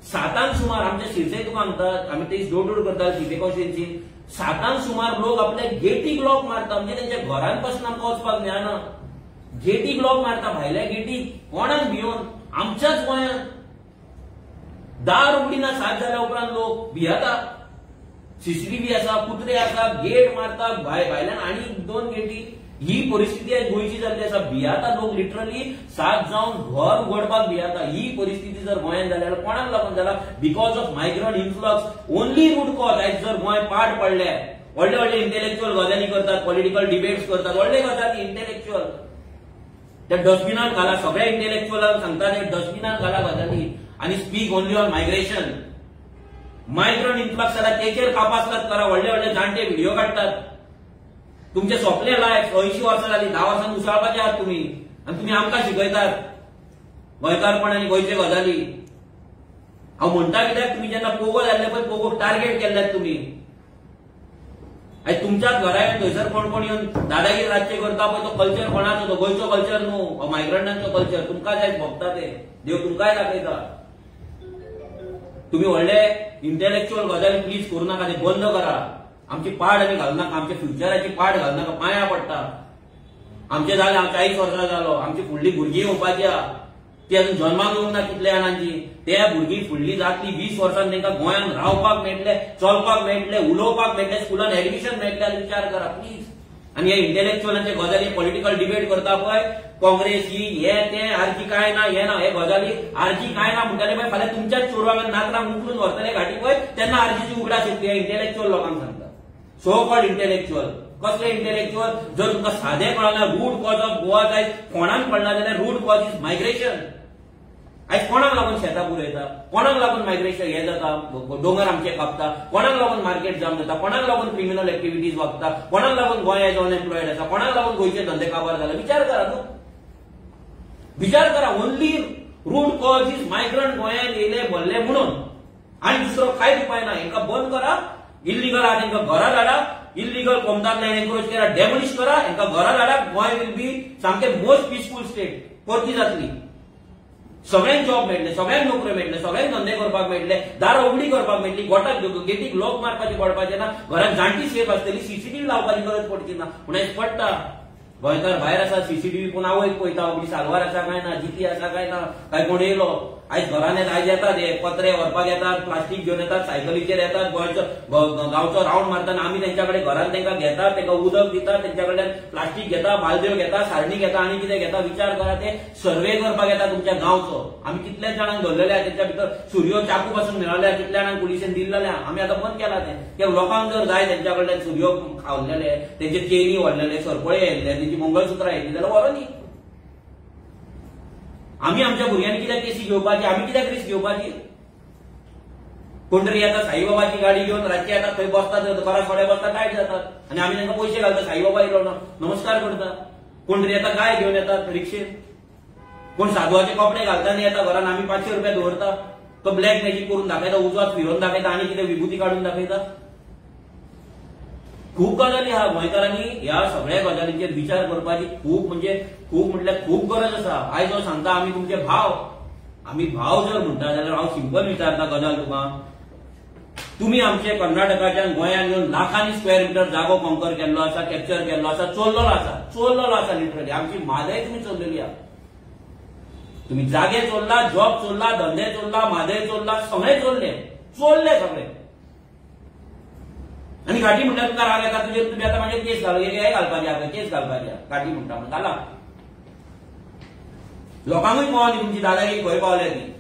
7 सुमार आमच्या शिरसय तुका सांगतात आमी ते डोर टू डोर करता शिरसय कॉन्स्टिट्युएन्सीन. 7 सुमार लोक आपल्या गेटीक लॉक मारता. म्हणजे तेंच्या घरांत पासून आमकां वचपाक मेळना. गेटीक लॉक मारता, भायल्या गेटीक. कोणाक भियोन? आमच्याच गोंयांत दार उगडिना 7 जाल्या उपरांत लोक भियाता. सीसीटीव्ही आसा, कुत्रे आसा, गेट मारता भायल्यान आनी 2 गेटी. ही परिस्थिती आज गोंयची जाल्ली आसा. भियाता लोक लिटरली 7 जावन घर उगडपाक भियाता. ही परिस्थिती जर गोंयांत जाल्यार कोणाक लागून जाला? Because of migrant influx. Only root cause. आयज जर गोंय पाड पडले, व्हडले व्हडले इंटेलेक्च्युअल गजाली करतात, पॉलिटिकल डिबेट्स करतात, व्हडले गजाली इंटेलेक्च्युअल. त्या डस्टबिनात घाला. सगळ्या इंटेलेक्च्युअलांक सांगता ते डस्टबिनात घाला गजाली आणि speak only on migration. Migrant influx जाल्यार तेचेर कापासतात करा. व्हडले व्हडले जाणटे व्हिडिओ काडटात. तुमचे सोपले लायफ 80 वर्सां जाली, 10 वर्सांनी उसळपाचे आहात तुम्ही आणि तुम्ही आमकां शिकयतात गोंयकारपण आनी गोंयचे गजाली. हांव म्हणटा कित्याक तुमी जेन्ना पोगो जाल्ले पळय, पोगो टार्गेट केल्ल्यात तुमी. आयज तुमच्याच घरा येवन थंयसर कोण कोण येवन दादागिरी राज्य करता पळय, तो कल्चर कोणाचो? तो गोंयचो कल्चर न्हू, मायग्रंटांचो कल्चर. तुमकां जाय भोगता ते देव तुमकांय दाखयता. तुम्ही व्हडले इंटेलेक्च्युअल गजाली प्लीज करू नाका. ते बंद करा. आमची पाड आमी घालू नाका. आमच्या फ्युचराची पाड घालू नाका. पांयां पडटा. आमचे जाले 40 वर्सां जालो. आमची फुडली भुरगीं येवपाची आहा. ती अजून जन्माक येवंक ना कितल्या जाणांची. त्या भुरगीं फुडली जातली 20 वर्सांनी तांकां गोंयांत रावपाक मेळटले, चलपाक मेळटले, उलोवपाक मेळटले, स्कुलान एडमिशन मेळटले. विचार करा प्लीज. आणि हे इंटेलेक्च्युअलांचे गजाली पॉलिटिकल डिबेट करता पळय, काँग्रेस ही हे ते आरची काय ना हे ना, हे गजाली आरची काय ना म्हणटाले पळय, फाल्यां तुमच्याच चोरवांक नाकरांक उखलून व्हरतले घाटी पळय, तेन्ना आरचीची उगडास येतली. हे इंटेलेक्च्युअल लोकांक सांगता. So called intellectual. कसले इंटेलेक्च्युअल? जर तुमकां सादें कळना रूट कॉज ऑफ गोवा जाय कोणाक कळना जाल्यार रूट कॉज इज मायग्रेशन. आयज कोणाक लागून शेतां पुरयता? कोणाक लागून मायग्रेशन हे जाता? दोंगर आमचे कापता? कोणाक लागून मार्केट जाम जाता? कोणाक लागून क्रिमिनल एक्टिव्हिटीज वागता? कोणाक लागून गोंय एज अनएम्प्लॉयड आसा? कोणाक लागून गोंयचे धंदे काबार जाला? विचार करा न्हू. विचार करा. Only root cause is migrant गोंयांत येयले भरले म्हणून. आनी दुसरो कांयच उपाय ना. हेंकां बंद करा. इल्लीगल आहा तांकां घरा धाडा. इल्लीगल कोमदांतल्यान एनक्रोच करा, डेमोलिश करा, हेंकां घरा धाडा. गोंय विल बी सामकें मोस्ट पीसफूल स्टेट परती जातली. सगळ्यांक जॉब मेळटले, सगळ्यांक नोकऱ्यो मेळटले, सगळ्यांक धंदे करपाक मेळटले, दारां उगडी करपाक मेळटली, गोठाक गेटीक लॉक मारपाचे पडपाचे ना, घरांत जाणटी सेफ आसतली, सीसीटीव्ही लावपाची गरज पडची ना. पूण हें पडटा. गोंयकार भायर आसा, सीसीटीव्ही पूण आवयक पळयता, उगडी सालवार आसा काय ना, जिती आसा काय ना, काय कोण येयलो. आयज घरान आयज येतात हे पत्रे व्हरपाक येतात, प्लास्टीक घेवन येतात, सायकलीचेर येतात, गांवचो राउंड मारतना आमी तेंच्या कडेन घरान तेंका घेतात, तेंका उदक दितात, तेंच्या कडल्यान प्लास्टीक घेता, बालद्यो घेता, सारणी घेता आनी कितें घेता विचार करा. ते सर्वे करपाक येता तुमच्या गांवचो. आमी कितल्याच जाणांक धरलेले आहा तेंच्या भितर सुरयो चाकू पासून मेळ्ळ्या, कितल्या जाणांक पुलिशेन दिल्लेले. आमी आतां बंद केला ते लोकांक जर जाय तेंच्या कडल्यान सुरयो खावलेले, तेंचे चेनी व्हरलेले, सरपळे येयल्ले, तेंची मंगळसुत्रां येयल्ली जाल्यार व्हरो न्ही. आमी आमच्या भुरग्यांनी कित्याक केसी घेवपाची, आमी कित्याक रिस्क घेवपाची. कोण तरी येता साईबाबाची गाडी घेवन रातचे येतात, थंय बसतात, घरा थोडे बसतात, टायट जातात आनी आमी तांकां पयशे घालता. साईबाबा येयलो ना नमस्कार करता. कोण तरी येता गाय घेवन येतात रिक्षेन, कोण साधवाचे कपडे घालता आनी येता घरान. आमी 500 रुपया दवरता, तो ब्लॅक मॅजीक करून दाखयता, उजवात फिरोवन दाखयता आनी कितें विभूती काडून दाखयता. खूब गजाली आहा. गोंयकारांनी ह्या सगळ्या गजालींचेर विचार करपाची खूब म्हणजे खूब म्हटल्यार खूब गरज आसा. आयज हांव सांगता आमी तुमचे भाव, आमी भाव जर म्हणटा जाल्यार हांव सिंपल विचारता गजाल तुका. तुम्ही आमचे कर्नाटकाच्यान गोंयांत येवन लाखांनी स्क्वेअर मिटर जागो कॉन्कर केल्लो आसा, कॅप्चर केल्लो आसा, चोरलेलो आसा लिटरली. आमची म्हादय तुम्ही चोरलेली आहा. तुम्ही जागे चोरला, जॉब चोरला, धंदे चोरला, म्हादय चोरला, सगळे चोरले सगळे. आणि घाटी म्हणल्यार तुका राग येता, तुझे तुम्ही आता म्हणजे केस हे घालपाचे आहा, केस घालपाचे आहा. घाटी म्हणटा म्हणून घाला. लोकांकूय कळना तुमची दादागिरी खंय पावल्या ती.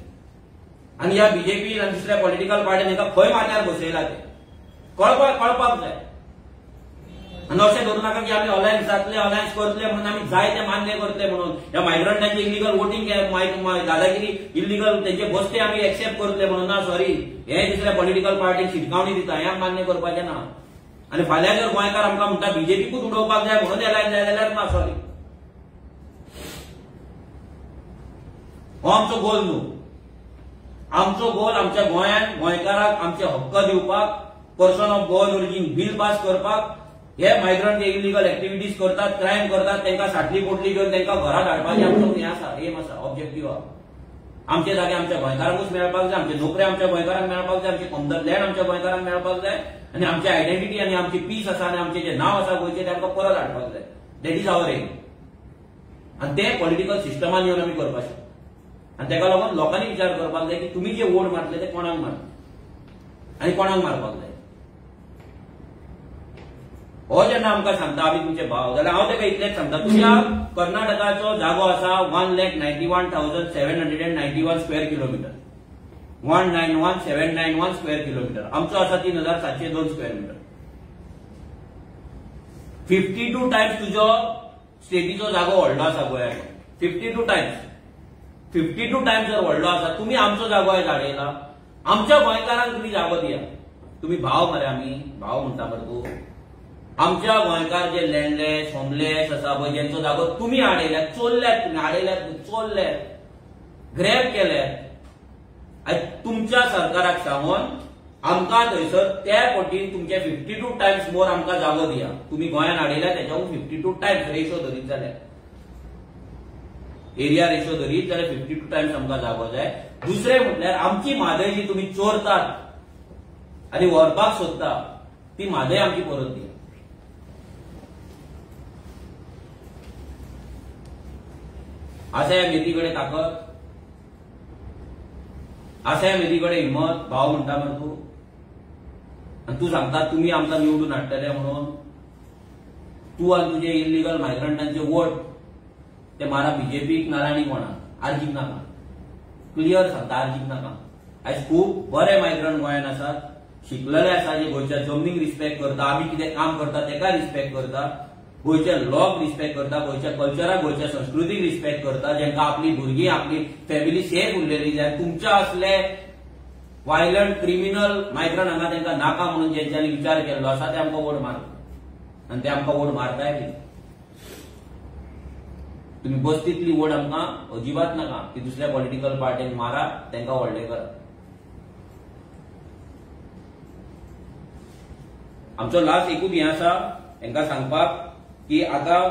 आणि ह्या बीजेपी आनी दुसऱ्या पॉलिटिकल पार्टीन तांकां खंय माथ्यार बसयला ते कळपाक जाय. आनी अशें धरू नाका की आमी अलायन्स करतले म्हणून आमी जाय ते मान्य करतले म्हणून. ह्या मायग्रंटांचे इलिगल वोटिंग दादागिरी इलिगल तेंचे बसते आमी एक्सेप्ट करतले म्हणून ना. सॉरी, हे दुसऱ्या पॉलिटिकल पार्टीक शिटकावणी दिता, हें मान्य करपाचें ना. आनी फाल्यां जर गोंयकार आमकां म्हणटा बीजेपीकूच उडोवपाक जाय म्हणून एलायन्स जाय जाल्यार ना. सॉरी, हो आमचो गोल न्हू. आमचो गोल आमच्या गोंयांत गोंयकाराक आमचे हक्क दिवपाक, person of Goan origin bill pass करपाक. हे मायग्रंट जे इलिगल एक्टिव्हिटीज करतात, क्रायम करतात, तांकां साटली पोटली घेवन तांकां घरां धाडपाचें आमचो हें आसा, एम आसा, ऑब्जेक्टीव आहा. आमचे जागे आमच्या गोंयकारांकूच मेळपाक जाय, आमचे नोकऱ्यो आमच्या गोंयकारांक मेळपाक जाय, आमचे कॉमन लँड आमच्या गोंयकारांक मेळपाक जाय, आनी आमची आयडेंटिटी आनी आमची पीस आसा आनी आमचें जें नांव आसा गोंयचें तें आमकां परत हाडपाक जाय. That is our aim. आनी तें पॉलिटिकल सिस्टमान येवन आमी करपाक शकता. आनी तेका लागून लोकांनी विचार करपाक जाय की तुमी जे वोट मारतले ते कोणाक मारता आनी कोणाक मारपाक जाय. हो जेन्ना आमकां सांगता आमी तुमचे भाव, जाल्यार हांव तेका इतलेंच सांगता, तुज्या कर्नाटकाचो जागो आसा 1,91,791 स्क्वेअर किलोमीटर, 1,91,791 स्क्वेअर किलोमीटर. आमचो आसा 3,702 स्क्वेअर मीटर. 52 टायम्स तुजो स्टेटीचो जागो व्हडलो आसा गोंयांत. 52 टायम्स जर व्हडलो आसा, तुमी आमचो जागो आयज हाडयला. आमच्या गोंयकारांक तुमी जागो दिया. तुमी भाव मरे, आमी भाव म्हणटा मरे तूं. आमच्या गोंयकार जे लँडलेस होमलेस आसा पळय, जेंचो जागो तुमी हाडयल्यात, चोरल्यात, तुमी हाडयल्यात, चोरल्यात, ग्रॅब केल्यात. आयज तुमच्या सरकाराक सांगून आमकां थंयसर त्या पटीन तुमचे 52 टायम्स मोर आमकां जागो दिया. तुमी गोंयांत हाडयल्यात तेच्याहून 52 टायम्स रेशो धरीत जाल्यार, एरिया रेशो धरीत जाल्यार 52 टायम्स आमकां जागो जाय. दुसरें म्हटल्यार आमची म्हादय जी तुमी चोरतात आनी व्हरपाक सोदता, ती म्हादय आमची परत दिया. आसा ह्या मेथीकडे ताकद, आसा ह्या मेथीकडे हिंमत. भाव म्हणटा मरे तूं, आनी तूं सांगता तुमी आमकां निवडून हाडटले म्हणून. तूं आनी तुजे इलिगल मायग्रंटांचे वोट ते मारा बीजेपीक नाल्यार कोणाक, आर्जीक नाका. क्लियर सांगता, आर्जीक नाका. आयज खूब बरे मायग्रंट गोंयांत आसात, शिकलेले आसा, जे गोंयच्या जमनीक रिस्पेक्ट करता, आमी कितें काम करता तेका रिस्पेक्ट करता, गोंयच्या लॉक रिस्पेक्ट करता, गोंयच्या कल्चराक, गोंयच्या संस्कृतीक रिस्पेक्ट करता, जेंकां आपली भुरगीं आपली फॅमिली सेफ उरलेली जाय. तुमच्या असले वायलंट क्रिमिनल मायग्रंट हांगा तांकां नाका म्हणून जेंच्यांनी विचार केल्लो आसा ते आमकां वोट मारता, आनी ते आमकां वोट मारताय बी. तुम्ही बस्तीतली वोट आमकां अजिबात नाका. ती दुसऱ्या पॉलिटिकल पार्टीक मारा, तांकां व्हडलें करा. आमचो लास्ट एकूच हें आसा तांकां सांगपाक की आतां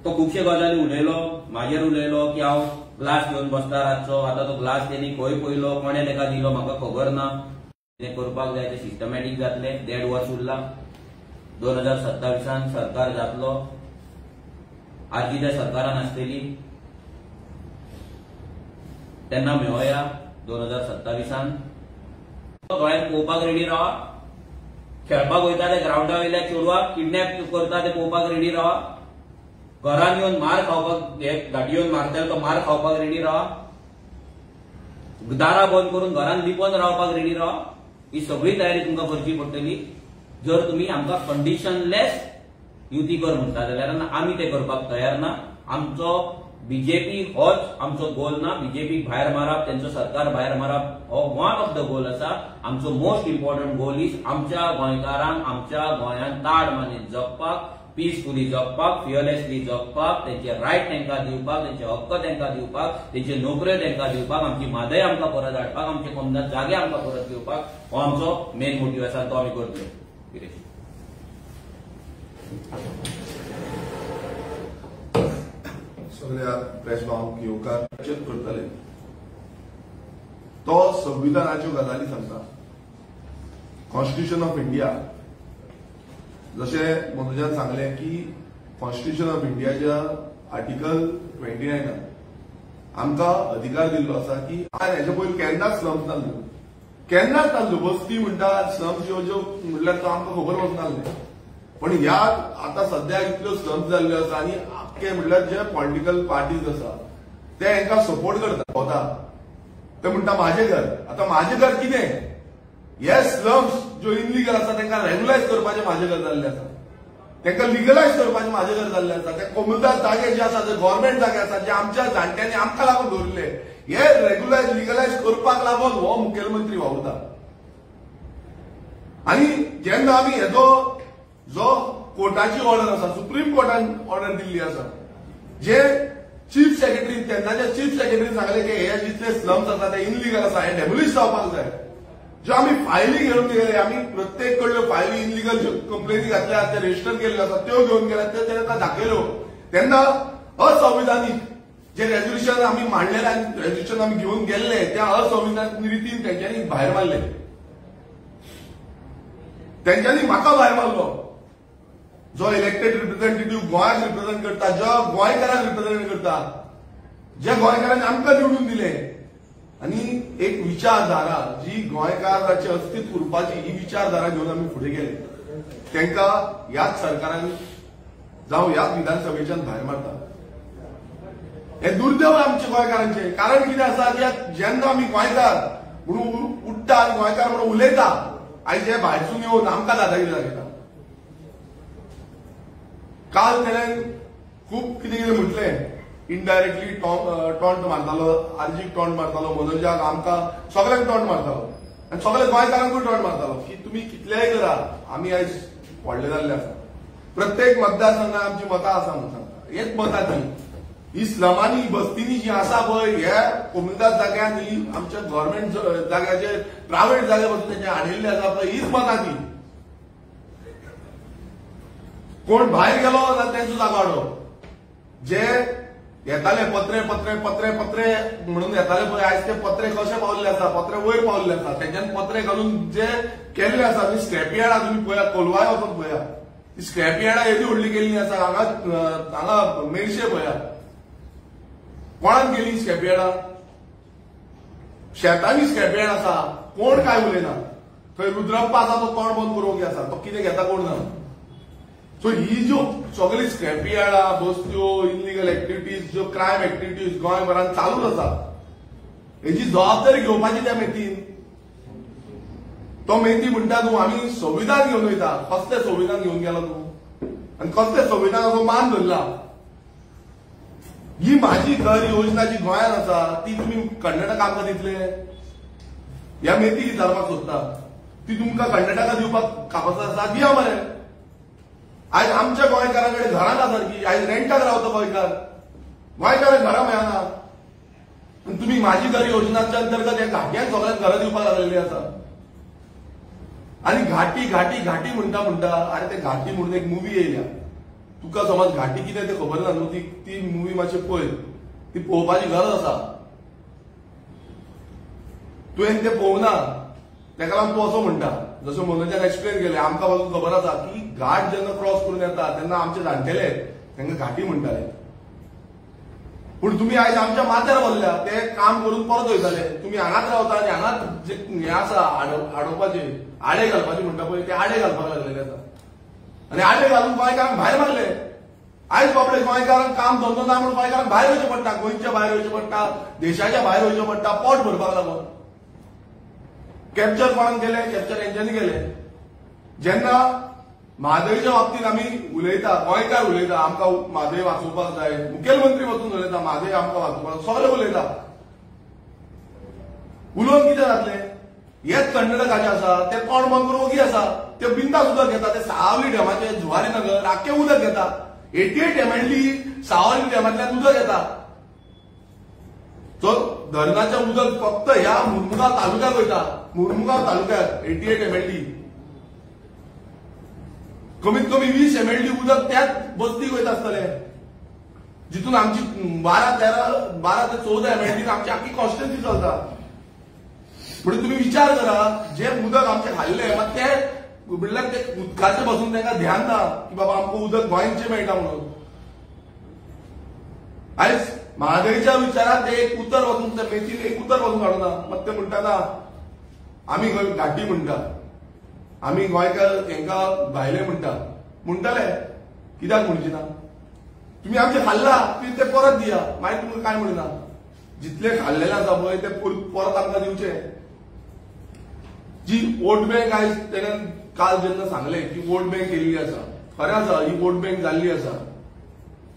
तो खुबशे गजाली उलयलो, म्हाजेर उलयलो की हांव ग्लास घेवन बसता रातचो. आतां तो ग्लास तेणी खंय पयलो, कोणे ताका दिलो म्हाका खबर ना. कितें करपाक जाय तें सिस्टमॅटीक जातलें. 1.5 वर्स उरला. 2027 सरकार जातलो. आजी त्या सरकारान आसतली. तेन्ना मेळोया 2027 गोंयांत पळोवपाक रेडी रावा. खेळपाक वयता ते ग्राउंडा वयल्या चेडवाक किडनॅप करता ते पळोवपाक रेडी रावा. घरान येवन मार खावपाक गाडी येवन मारतले तो मार खावपाक रेडी रावा. दारां बंद करून घरान लिपोवन रावपाक रेडी रावा. ही सगळी तयारी तुमकां करची पडटली. जर तुम्ही आमकां कंडिशनलेस युती कर म्हणटा जाल्यार आमी ते करपाक तयार ना. आमचो बीजेपी होच आमचो गोल ना. बीजेपी भायर मारप, त्यांचं सरकार भायर मारप हो वन ऑफ द गोल आसा. आमचो मोस्ट इम्पॉर्टंट गोल इज आमच्या गोंयकारांक आमच्या गोंयांत ताड मानीत जगपाक, पीसफुली जगपाक, फियरलेसली जगपाक, त्यांचे रायट तांकां दिवपाक, त्यांचे हक्क तांकां दिवपाक, त्यांचे नोकऱ्यो तांकां दिवपाक, आमची म्हादय आमकां परत हाडपाक, आमचे कोमदात जागे आमकां परत दिवपाक हो आमचो मेन मोटीव आसा. तो आमी करतले. सगळ्या प्रेस भावांक येवकार करतले. तो संविधानाच्यो गजाली सांगता. कॉन्स्टिट्यूशन ऑफ इंडिया जशें मनोजान सांगलें की कॉन्स्टिट्यूशन ऑफ इंडियाच्या आर्टिकल 29 आमकां अधिकार दिल्लो आसा की हेच्या पयलीं केन्नाच स्लम्स नासल्यो. केन्नाच नासल्यो. वस्ती म्हणटा स्लम्स ज्यो म्हणल्यार तो आमकां खबर वचनासलें. पण ह्या आतां सद्या इतल्यो स्लम्स जाल्ल्यो आसा आनी आख्खे म्हणल्यार जे पॉलिटिकल पार्टीज आसा ते हांकां सपोर्ट करता. ते म्हणटा म्हाजें घर. आतां म्हाजें घर कितें? हे स्लम्स ज्यो इनलिगल आसा तांकां रेग्युलायज करपाचें म्हाजें घर जाल्लें आसा. तांकां लिगलायज करपाचें म्हाजें घर जाल्लें आसा. ते कोमुलदार जागे जे आसा जे गव्हर्नमेंट जागे आसा जे आमच्या जाणट्यांनी आमकां लागून दवरले हे रेग्युलायज लिगलायज करपाक लागून हो मुखेलमंत्री वावुरता. आनी जेन्ना आमी हेजो जो कोर्टाची ऑर्डर आसा, सुप्रीम कोर्टान ऑर्डर दिल्ली आसा, जे चीफ सेक्रेटरी तेन्नाचे चीफ सेक्रेटरी सांगले की हे जितले स्लम्स आसा ते इनलिगल आसा, हे डेमोलिश जावपाक जाय. ज्यो आमी फायली घेवन गेले, आमी प्रत्येक कडल्यो फायली इनलिगल ज्यो कंप्लेनी घातल्या ते रजिस्टर केल्ल्यो आसा त्यो घेवन गेल्या, त्यो तेन्ना दाखयल्यो. तेन्ना असंविधानीक जे रेझोल्युशन आमी मांडलेले आनी रेझोल्युशन आमी घेवन गेल्ले त्या असंविधानीक रितीन तेंच्यांनी भायर मारले. तेंच्यांनी म्हाका भायर मारलो जो इलेक्टेड रिप्रेझेंटेटिव्ह गोंयाक रिप्रेझेंट करता, जो गोंयकारांक रिप्रेझेंट करता, जे गोंयकारांनी आमकां निवडून दिले. आनी एक विचारधारा जी गोंयकाराचे अस्तित्व उरपाची ही विचारधारा घेवन आमी फुडें गेले. तांकां ह्याच सरकारान जावं ह्याच विधानसभेच्यान भायर मारता. हे दुर्दैव आमचे गोंयकारांचे. कारण कितें आसा की जेन्ना आमी गोंयकार म्हणून उठ्ठा आनी गोंयकार म्हणून उलयता, आयज हे भायरसून येवन आमकां दादागिरी दाखयता. काल तेणें खूब कितें कितें म्हटलें. इनडायरेक्टली टॉन्ट मारतालो, आर्जीक टॉन्ट मारतालो, मनोजाक, आमकां सगळ्यांक टॉन्ट मारतालो आनी सगळ्या गोंयकारांकूय टॉन्ट मारतालो की तुमी कितलेंय करा, आमी आयज व्हडले जाल्ले आसा. प्रत्येक मतदारसंघात आमची मतां आसा म्हणून सांगता. हेच मतां ती इस्लामानी बस्तीनी जी आसा पळय, हे कोमुलदार जाग्यांनी आमच्या गव्हर्नमेंट जाग्याचे प्रायव्हेट जागे पासून तेंचे हाडिल्ले आसा पळय, हीच मतां ती. कोण भायर गेलो जाल्यार तेंचो जागो हाडप. जे येताले पत्रे पत्रे पत्रे पत्रे म्हणून येताले पळय, आयज ते पत्रे कशे पावल्ले आसा, पत्रे वयर पावल्ले आसा. तेंच्यानी पत्रे घालून जे केल्ले आसा, स्क्रॅप यार्डां तुमी पळया, कोलवाय वचून पळया, ती स्क्रॅप यार्डां येदी व्हडली केल्ली आसा. हांगा मेरशे पळया, कोणान केली स्क्रॅप यार्डां? शेतांनी स्क्रॅप यार्ड आसा, कोण काय उलयना. थंय रुद्रप्पा आसा तो तोंड बंद करूंक आसा, तो कितें घेता कोण ना. सो ही ज्यो सगळी स्क्रॅप यार्डां, बस्त्यो, इनलिगल एक्टिविटीज, ज्यो क्रायम एक्टिविटीज गोंयभरांत चालूच आसा, हेची जबाबदारी घेवपाची त्या मेतीन. तो मेती म्हणटा तूं आमी संविधान घेवन वयता. कसलें संविधान घेवन गेलो तूं? आनी कसलें संविधानाचो मान धरला? ही म्हाजी घर योजना जी गोंयांत आसा ती तुमी कर्नाटका आमकां दितले? ह्या मेती विचारपाक सोदता. ती तुमकां कर्नाटका दिवपाक कापास आसा? दिया मरे. आयज आमच्या गोंयकारां कडेन घरां ना सारकी. आयज रेंटाक रावता गोंयकार. गोंयकारांक घरां मेळना. तुमी म्हाजी घर योजनाच्या अंतर्गत ह्या घाट्यांक सगळ्यांक घरां दिवपाक लागलेली आसा. आनी घाटी घाटी घाटी म्हणटा म्हणटा आनी ते घाटी म्हणून एक मुवी येयल्या. तुका समज घाटी कितें तें खबर ना न्हू, ती मुवी मातशें पळय. ती पळोवपाची गरज आसा. तुवें तें पळोवना तेका लागून तूं असो म्हणटा. जसो मनोजान एक्सप्लेन केलें, आमकां बाजून खबर आसा की घाट जेन्ना क्रॉस करून येता तेन्ना आमचे जाणटेले तांकां घाटी म्हणटाले. पूण तुम्ही आयज आमच्या माथ्यार बसल्या ते काम करून परत वयताले तुम्ही हांगाच रावता आनी हांगाच जे हे आसा आडोवपाचे आडे घालपाचे म्हणटा पळय ते आडे घालपाक लागलेले आसा आनी आडे घालून गोंयकारांक भायर मारले आयज बाबडे गोंयकारांक काम धंदो ना म्हणून गोंयकारांक भायर वयचें पडटा गोंयच्या भायर वयचें पडटा देशाच्या भायर वयचें पडटा पोट भरपाक लागून कॅप्चर कोणाक गेले कॅप्चर हेंच्यांनी गेले जेन्ना म्हादयच्या बाबतींत आमी उलयता गोंयकार उलयता आमकां म्हादय वाचोवपाक जाय मुखेलमंत्री वचून उलयता म्हादय आमकां वाचोवपाक सगळे उलयता उलोवन कितें जातलें हेच कर्नाटकाचे आसा ते कोण मंगूर ओगी आसा ते बिंदास उदक घेता ते सावली डॅमाचे जुवारी नगर आख्खें उदक घेता 88 MLD सावली डॅमांतल्यान उदक येता सो धरणाचें उदक फक्त ह्या मुर्मुगांव तालुक्याक वयता मुर्मुगांव तालुक्यात 88 MLD कमीत कमी 20 MLD उदक त्याच बस्तीक वयता आसतले जितून आमची 12 ते 14 MLD आमची आख्खी कॉन्स्टिट्युएन्सी चलता म्हणून तुम्ही विचार करा जे उदक आमचे खाल्ले मात ते म्हणल्यार ते उदकाचे पासून तांकां ध्यान ना की बाबा आमकां उदक गोंयचें मेळटा म्हणून आयज म्हादयच्या विचारात ते एक उतर वचून ते मेथीन एक उतर वचून काडूना मात ते म्हणटा ना आमी घाटी म्हणटा आमी गोंयकार हांकां भायले म्हणटाले कित्याक म्हणचे ना तुम्ही आमचे खाल्ला तुम्ही ते परत दिया मागीर तुमकां काय म्हणना जितले खाल्लेले आसा पळय ते परत आमकां दिवचे जी वोट बँक आयज तेणें काल जेन्ना सांगलें की वोट बँक केल्ली आसा खरें आसा ही वोट बँक जाल्ली आसा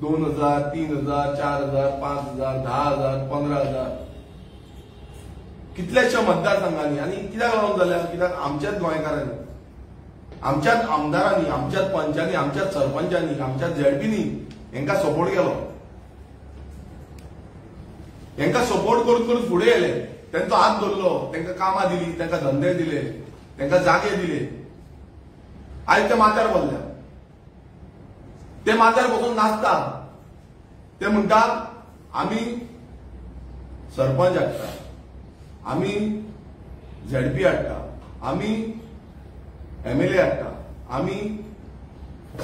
2000, 3000, 4000, 5000, 10000, 15000 कितल्याशा मतदारसंघांनी आनी कित्याक लागून जाल्यार कित्याक आमच्याच गोंयकारांनी आमच्याच आमदारांनी आमच्याच पंचांनी आमच्याच सरपंचांनी आमच्याच झेडपीनी हांकां सपोर्ट केलो हांकां सपोर्ट करून करून फुडें येले तांचो हात धरलो तांकां कामां दिली तांकां धंदे दिले तांकां जागे दिले आयज ते माथ्यार बसल्या ते माथ्यार बसून नाचता ते म्हणटात आमी सरपंच हाडटा आमी झेडपी हाडटा आमी MLA हाडटा आमी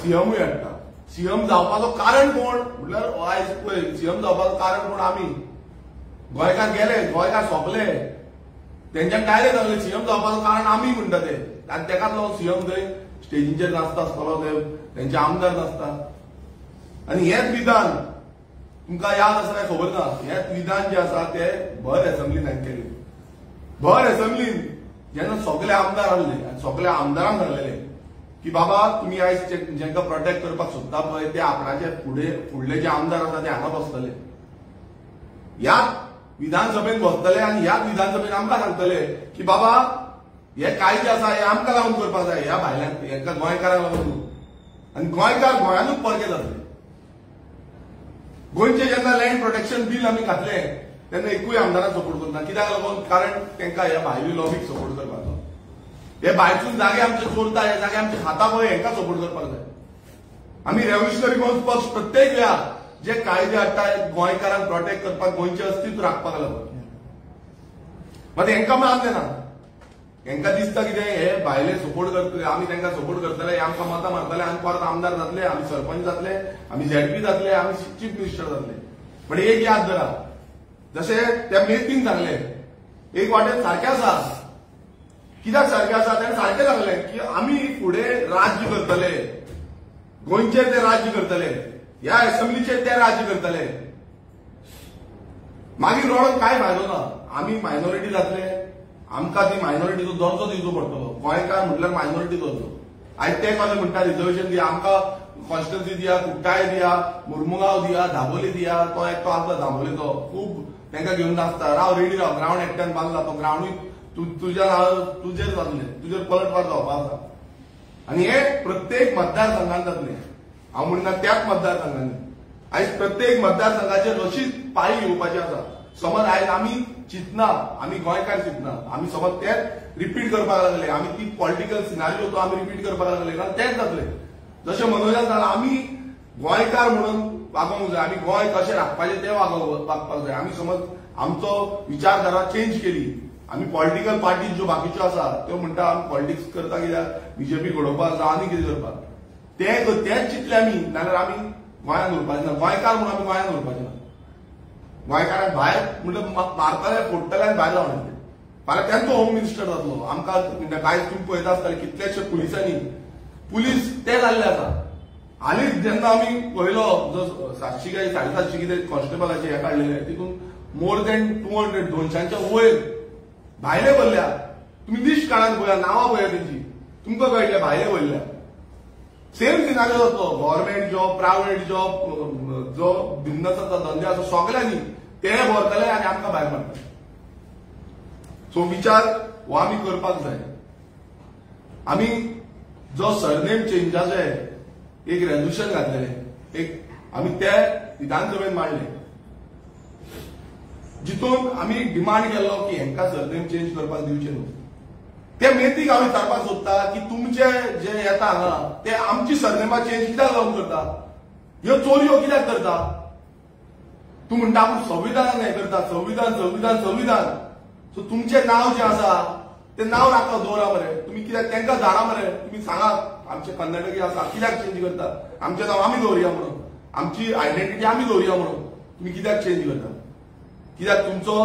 सीएमूय हाडटा सीएम जावपाचो कारण कोण म्हटल्यार आयज पळय सीएम जावपाचो कारण कोण आमी गोंयकार गेले गोंयकार सोंपले तेंच्यान डायरेक्ट सांगले सीएम जावपाचो कारण आमी म्हणटा ते आनी तेकाच लागून सीएम थंय स्टेजीचेर नाचता आसतलो ते तेंचे आमदार नाचता आनी हेच विधान तुमकां याद आसा काय खबर ना हेच विधान जे आसा ते भर असेंब्लीन हांवें केलें भर असेंब्लीन जेन्ना सगळे आमदार आसले आनी सगळ्या आमदारांक सांगलेले की बाबा तुम्ही आयज जेंकां प्रोटेक्ट करपाक सोदता पळय ते आपणाचे फुडले जे आमदार आसा ते हांगा बसतले ह्याच विधानसभेत बसतले आनी ह्याच विधानसभेत आमकां सांगतले की बाबा हे कायदे आसा हे आमकां लागून करपाक जाय ह्या भायल्यांक हेंकां गोंयकारांक लागून आनी गोंयकार गोंयानूच परके जातले गोंयचे जेन्ना लँड प्रोटेक्शन बील आमी घातलें तेन्ना एकूय आमदाराक सपोर्ट करना कित्याक लागून कारण तांकां ह्या भायली लॉबीक सपोर्ट करपाचो हे भायरसून जागे आमचे चोरता हे जागे आमचे खाता पळय हांकां सपोर्ट करपाक जाय आमी रेव्होल्युशनरी पक्ष प्रत्येक वेळार जे कायदे हाडटा गोंयकारांक प्रोटेक्ट करपाक गोंयचें अस्तित्व राखपाक लागून मात हांकां मानले ना हांकां दिसता कितें हे भायले सपोर्ट करतले आमी तांकां सपोर्ट करतले हे आमकां मतां मारतले आमी परत आमदार जातले आमी सरपंच जातले आमी झेडपी जातले आमी चीफ मिनिस्टर जातले पण एक याद धरा जशें त्या मेथीन सांगले एक वाटेन सारकें आसा कित्याक सारकें आसा ताणें सारकें सांगलें की आमी फुडें राज्य करतले गोंयचेर ते राज्य करतले ह्या असेंब्लीचेर ते राज्य करतले मागीर रडोन कांय फायदो ना आमी मायनॉरिटी जातले आमकां ती मायनॉरिटीचो दर्जो दिवचो पडटलो गोंयकार म्हटल्यार मायनॉरिटी दर्जो आयज ते कशें म्हणटा रिजर्वेशन दिया आमकां कॉन्स्टिट्युएन्सी दिया कुट्टाळे दिया मुर्मुगांव दिया धाबोली दिया तो एकटो आसलो धाबोलीचो खूब तांकां घेवन नाचता राव रेडी राव ग्रावंड एकट्यान बांदला तो ग्रावंडूय तुज्या तुजेर जातलें तुजेर पलटवार जावपाक आसा आनी हे प्रत्येक मतदारसंघात जातलें हांव म्हणटा त्याच मतदारसंघांनी आयज प्रत्येक मतदारसंघाचेर अशीच पाळी येवपाची आसा समज आयज आमी चिंतना आमी गोंयकार चिंतना आमी समज तेच रिपीट करपाक लागले आमी ती पॉलिटिकल सिनारियो तो आमी रिपीट करपाक लागले जाल्यार तेच जातले जशें मनोजान सांगलां आमी गोंयकार म्हणून वागोवंक जाय आमी गोंय कशें राखपाचें तें वागपाक जाय आमी समज आमचो विचारधारा चेंज केली आमी पॉलिटिकल पार्टी ज्यो बाकीच्यो आसा त्यो म्हणटा आमी पॉलिटिक्स करता कित्याक बीजेपी घडोवपाक जावं आनी कितें करपाक तेच चिंतले आमी नाल्यार आमी गोंयांत उरपाचें ना गोंयकार म्हणून आमी गोंयांत उरपाचें ना गोंयकारांक भायर म्हणजे मारतले फोडटले आनी भायर लावले फाल्यां तेंचो होम मिनिस्टर जातलो आमकां कांयच तुम्ही पळयता आसतले कितलेशे पुलीस ते जाल्ले आसा हालींच जेन्ना आमी पळयलो जो 700 काय 750 कितें कॉन्स्टेबलाचे हे काडलेले तितून मोर देन 200 200च्या वयर भायले भरल्या तुम्ही लिस्ट काढान पळया नांवां पळया तेंची तुमकां कळटलें भायले भरल्या सेम सिनारियो जातलो गव्हर्नमेंट जॉब प्रायव्हेट जॉब जो बिझनसाचो धंदे आसा सगळ्यांनी ते भरतले आनी आमकां भायर मारतले सो विचार हो आमी करपाक जाय आमी जो सरनेम चेंजाचे एक रेझोल्युशन घातलेले एक आमी ते विधानसभेत मांडले जितून आमी डिमांड केलो की हेंकां सरनेम चेंज करपाक दिवचे न्हू ते मेथीक हांव विचारपाक सोदता की तुमचे जे येता हांगा ते आमची सरनेमां चेंज कित्याक लागून करता ह्यो चोरयो कित्याक करता तूं म्हणटा आपूण संविधानान हें करता संविधान सो तुमचें नांव जें आसा तें नांव नाका दवरा मरे तुमी कित्याक तेंकां धाडा मरे तुमी सांगात आमचे कर्नाटकी आसा कित्याक चेंज करता आमचें नांव आमी दवरया म्हणून आमची आयडेंटिटी आमी दवरया म्हणून तुमी कित्याक चेंज करता कित्याक तुमचो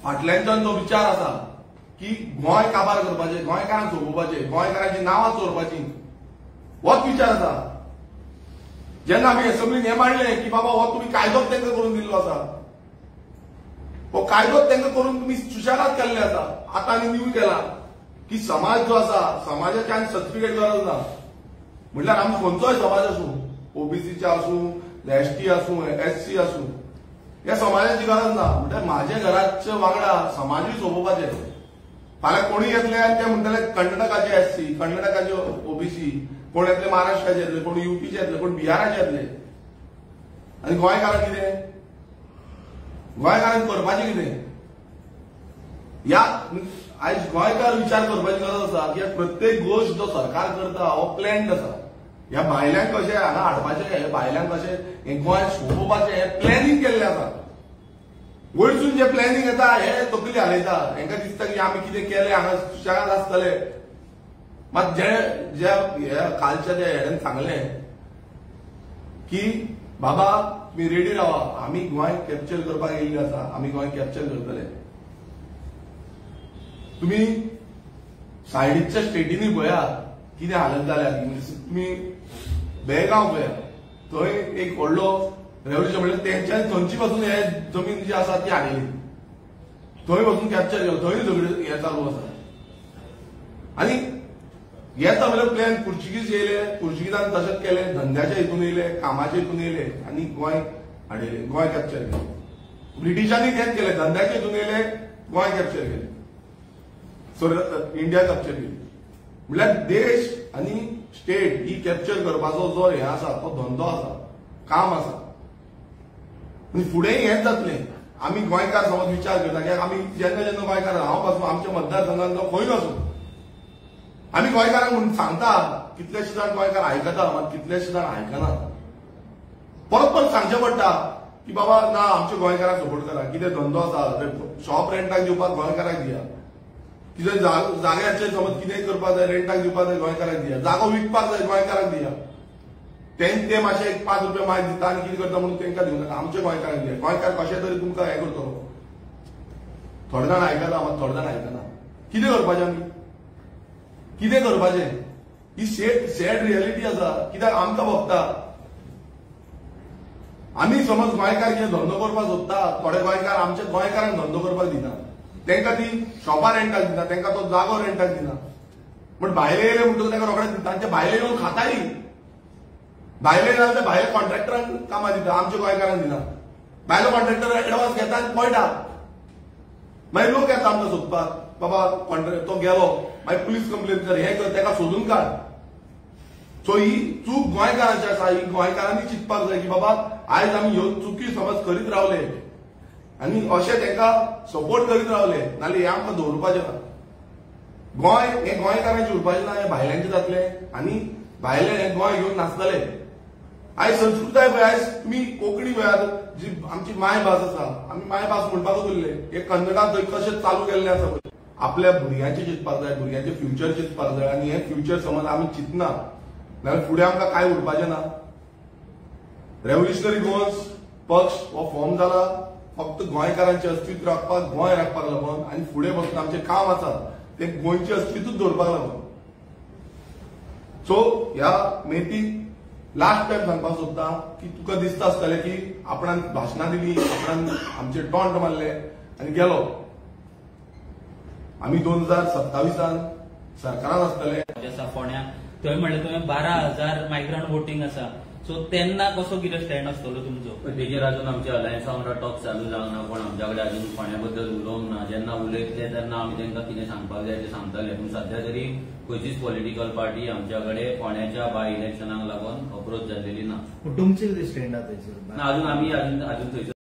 फाटल्यानच्यान जो विचार आसा की गोंय काबार करपाचें गोंयकारांक सोपोवपाचें गोंयकारांची नांवां चोरपाची होच विचार आसा जेन्ना आमी एसेंब्लीन हें मांडलें की बाबा हो तुमी कायदोच तांकां करून दिल्लो आसा हो कायदोच तांकां करून तुमी सुशेगाद केल्ले आसा आतां आनी न्यू केला की समाज जो आसा समाजाची आनी सर्टिफिकेट गरज ना म्हणल्यार आमी खंयचोय समाज आसूं ओबीसीचे आसूं एसटी आसूं एससी आसूं ह्या समाजाची गरज ना म्हणजे म्हाज्या घराच्या वांगडा समाजूय सोपोवपाचें फाल्यां कोणूय येतले आनी ते म्हणटले कर्नाटकाचे एससी कर्नाटकाचे ओबीसी कोण येतले महाराष्ट्राचे येतले कोण यूपीचे येतले कोण बिहाराचे येतले आनी गोंयकारांक कितें गोंयकारांक करपाचें कितें ह्या आयज गोंयकार विचार करपाची गरज आसा की प्रत्येक गोष्ट जो सरकार करता हो प्लॅन्ड आसा ह्या भायल्यांक कशें हांगा हाडपाचें हे भायल्यांक कशें हें गोंय सोपोवपाचें हें प्लॅनिंग केल्लें आसा वयरसून जे प्लॅनिंग येता हे तकली हालयता हेंकां दिसता की आमी कितें केलें हांगा सुशेगाद आसतले मात जे कालच्या त्या हेडन सांगलें की बाबा तुम्ही रेडी रावा आमी गोंय कॅप्चर करपाक येयल्ली आसा आमी गोंय कॅप्चर करतले तुम्ही सायडीच्या स्टेटींनी पळया कितें हालत जाल्या तुम्ही बेळगांव पळया थंय एक व्हडलो रेव्होल्युशन म्हणल्यार तेंच्यानी थंयची पासून हे जमीन जी आसा ती हाडिल्ली थंय वचून कॅप्चर केलो थंय झगडी हे चालू आसा आनी येता म्हणल्यार प्लॅन पुर्तुगीज येयले पुर्तुगीजान तशेंच केलें धंद्याच्या हितून येयले कामाच्या हितून येयले आनी गोंय हाडिल्लें गोंय कॅप्चर केलें ब्रिटिशांनी तेंच केलें धंद्याच्या हितून येयले गोंय कॅप्चर केलें सो इंडिया कॅप्चर केली म्हणल्यार देश आनी स्टेट ही कॅप्चर करपाचो जो हे आसा तो धंदो आसा काम आसा फुडें हेंच जातलें आमी गोंयकार समज विचार करता कित्याक आमी जेन्ना जेन्ना गोंयकार हांव पासून आमच्या मतदारसंघात जो खंय आसूं आमी गोंयकारांक म्हणून सांगता कितलेशे जाण गोंयकार आयकता मात कितलेशे जाण आयकना परत परत सांगचें पडटा की बाबा ना आमच्या गोंयकारांक सपोर्ट करा कितें धंदो आसा शॉप रेंटाक दिवपाक गोंयकारांक दिया कितें जाग्याचें समज कितेंय करपाक जाय रेंटाक दिवपाक जाय गोंयकारांक दिया जागो विकपाक जाय गोंयकारांक दिया ते मातशे एक 5 रुपया माय दिता आनी कितें करता म्हणून तेंकां दिवं नाका आमच्या गोंयकारांक दिया गोंयकार कशें तरी तुमकां हें करतलो थोडे जाण आयकता मात थोडे जाण आयकना कितें करपाचें आमी कितें करपाचें ही सॅड रियलिटी आसा कित्याक आमकां भोगता आमी समज गोंयकार कितें धंदो करपाक सोदता थोडे गोंयकार आमच्या गोंयकारांक धंदो करपाक दिना तेंकां ती शॉपां रेंटाक दिना तेंकां तो जागो रेंटाक दिना पण भायले येयले म्हणटकच तेंकां रोखडेच दिता आनी ते भायले येवन खाताय भायले जाल्यार ते भायले कॉन्ट्रॅक्टरांक कामां दिता आमच्या गोंयकारांक दिना भायलो कॉन्ट्रॅक्टर एडवान्स घेता आनी पळयता मागीर लोक येता आमकां सोदपाक बाबा कॉन्ट्रॅक्ट तो गेलो मागीर पुलीस कंप्लेन कर हें कर तेका सोदून काड सो ही चूक गोंयकारांची आसा ही गोंयकारांनी चिंतपाक जाय की बाबा आयज आमी ह्यो चुकी समज करीत रावले आनी अशें तेका सपोर्ट करीत रावले नाल्यार हें आमकां दवरपाचें ना गोंय हें गोंयकारांचें उरपाचें ना हें भायल्यांचें जातलें आनी भायले हें गोंय घेवन नाचतले आयज संस्कृताय पळय आयज तुमी कोंकणी पळयात जी आमची मायभास आसा आमी मायभास म्हणपाकूच उरले हे कन्नडांत थंय कशें चालू केल्लें आसा पळय आपल्या भुरग्यांचें चिंतपाक जाय भुरग्यांचें फ्युचर चिंतपाक जाय आनी हें फ्युचर समज आमी चिंतना जाल्यार फुडें आमकां कांय उरपाचें ना रेव्होल्युशनरी गोवन्स पक्ष हो फॉर्म जाला फक्त गोंयकारांचे अस्तित्व राखपाक गोंय राखपाक लागून आनी फुडें वचून आमचें काम आसा ते गोंयचे अस्तित्वूच दवरपाक लागून. सो ह्या मेटीक लास्ट टायम सांगपाक सोदता की तुका दिसता आसतलें की आपणान भाशणां दिली, आपणान आमचे टॉन्ट मारले आनी गेलो. आमी 2027 सरकारान आसतले फोंड्या थंय म्हणलें तुवें 12,000 मायग्रंट वोटींग आसा. सो तेन्ना कसो कितें स्टँड आसतलो तुमचो? तेजेर अजून आमच्या अलायन्सा वांगडा टॉक चालू जावंक ना, पण आमच्या कडेन अजून फोंड्या बद्दल उलोवंक ना. जेन्ना उलयतले तेन्ना आमी तांकां कितें सांगपाक जाय ते सांगतले. पूण सध्या तरी खंयचीच पॉलिटिकल पार्टी आमच्या कडेन फोंड्याच्या बाय इलेक्शनाक लागून अप्रोच जाल्लेली ना. तुमचे कितें स्टँड आहा थंयसर? अजून आमी अजून थंयसर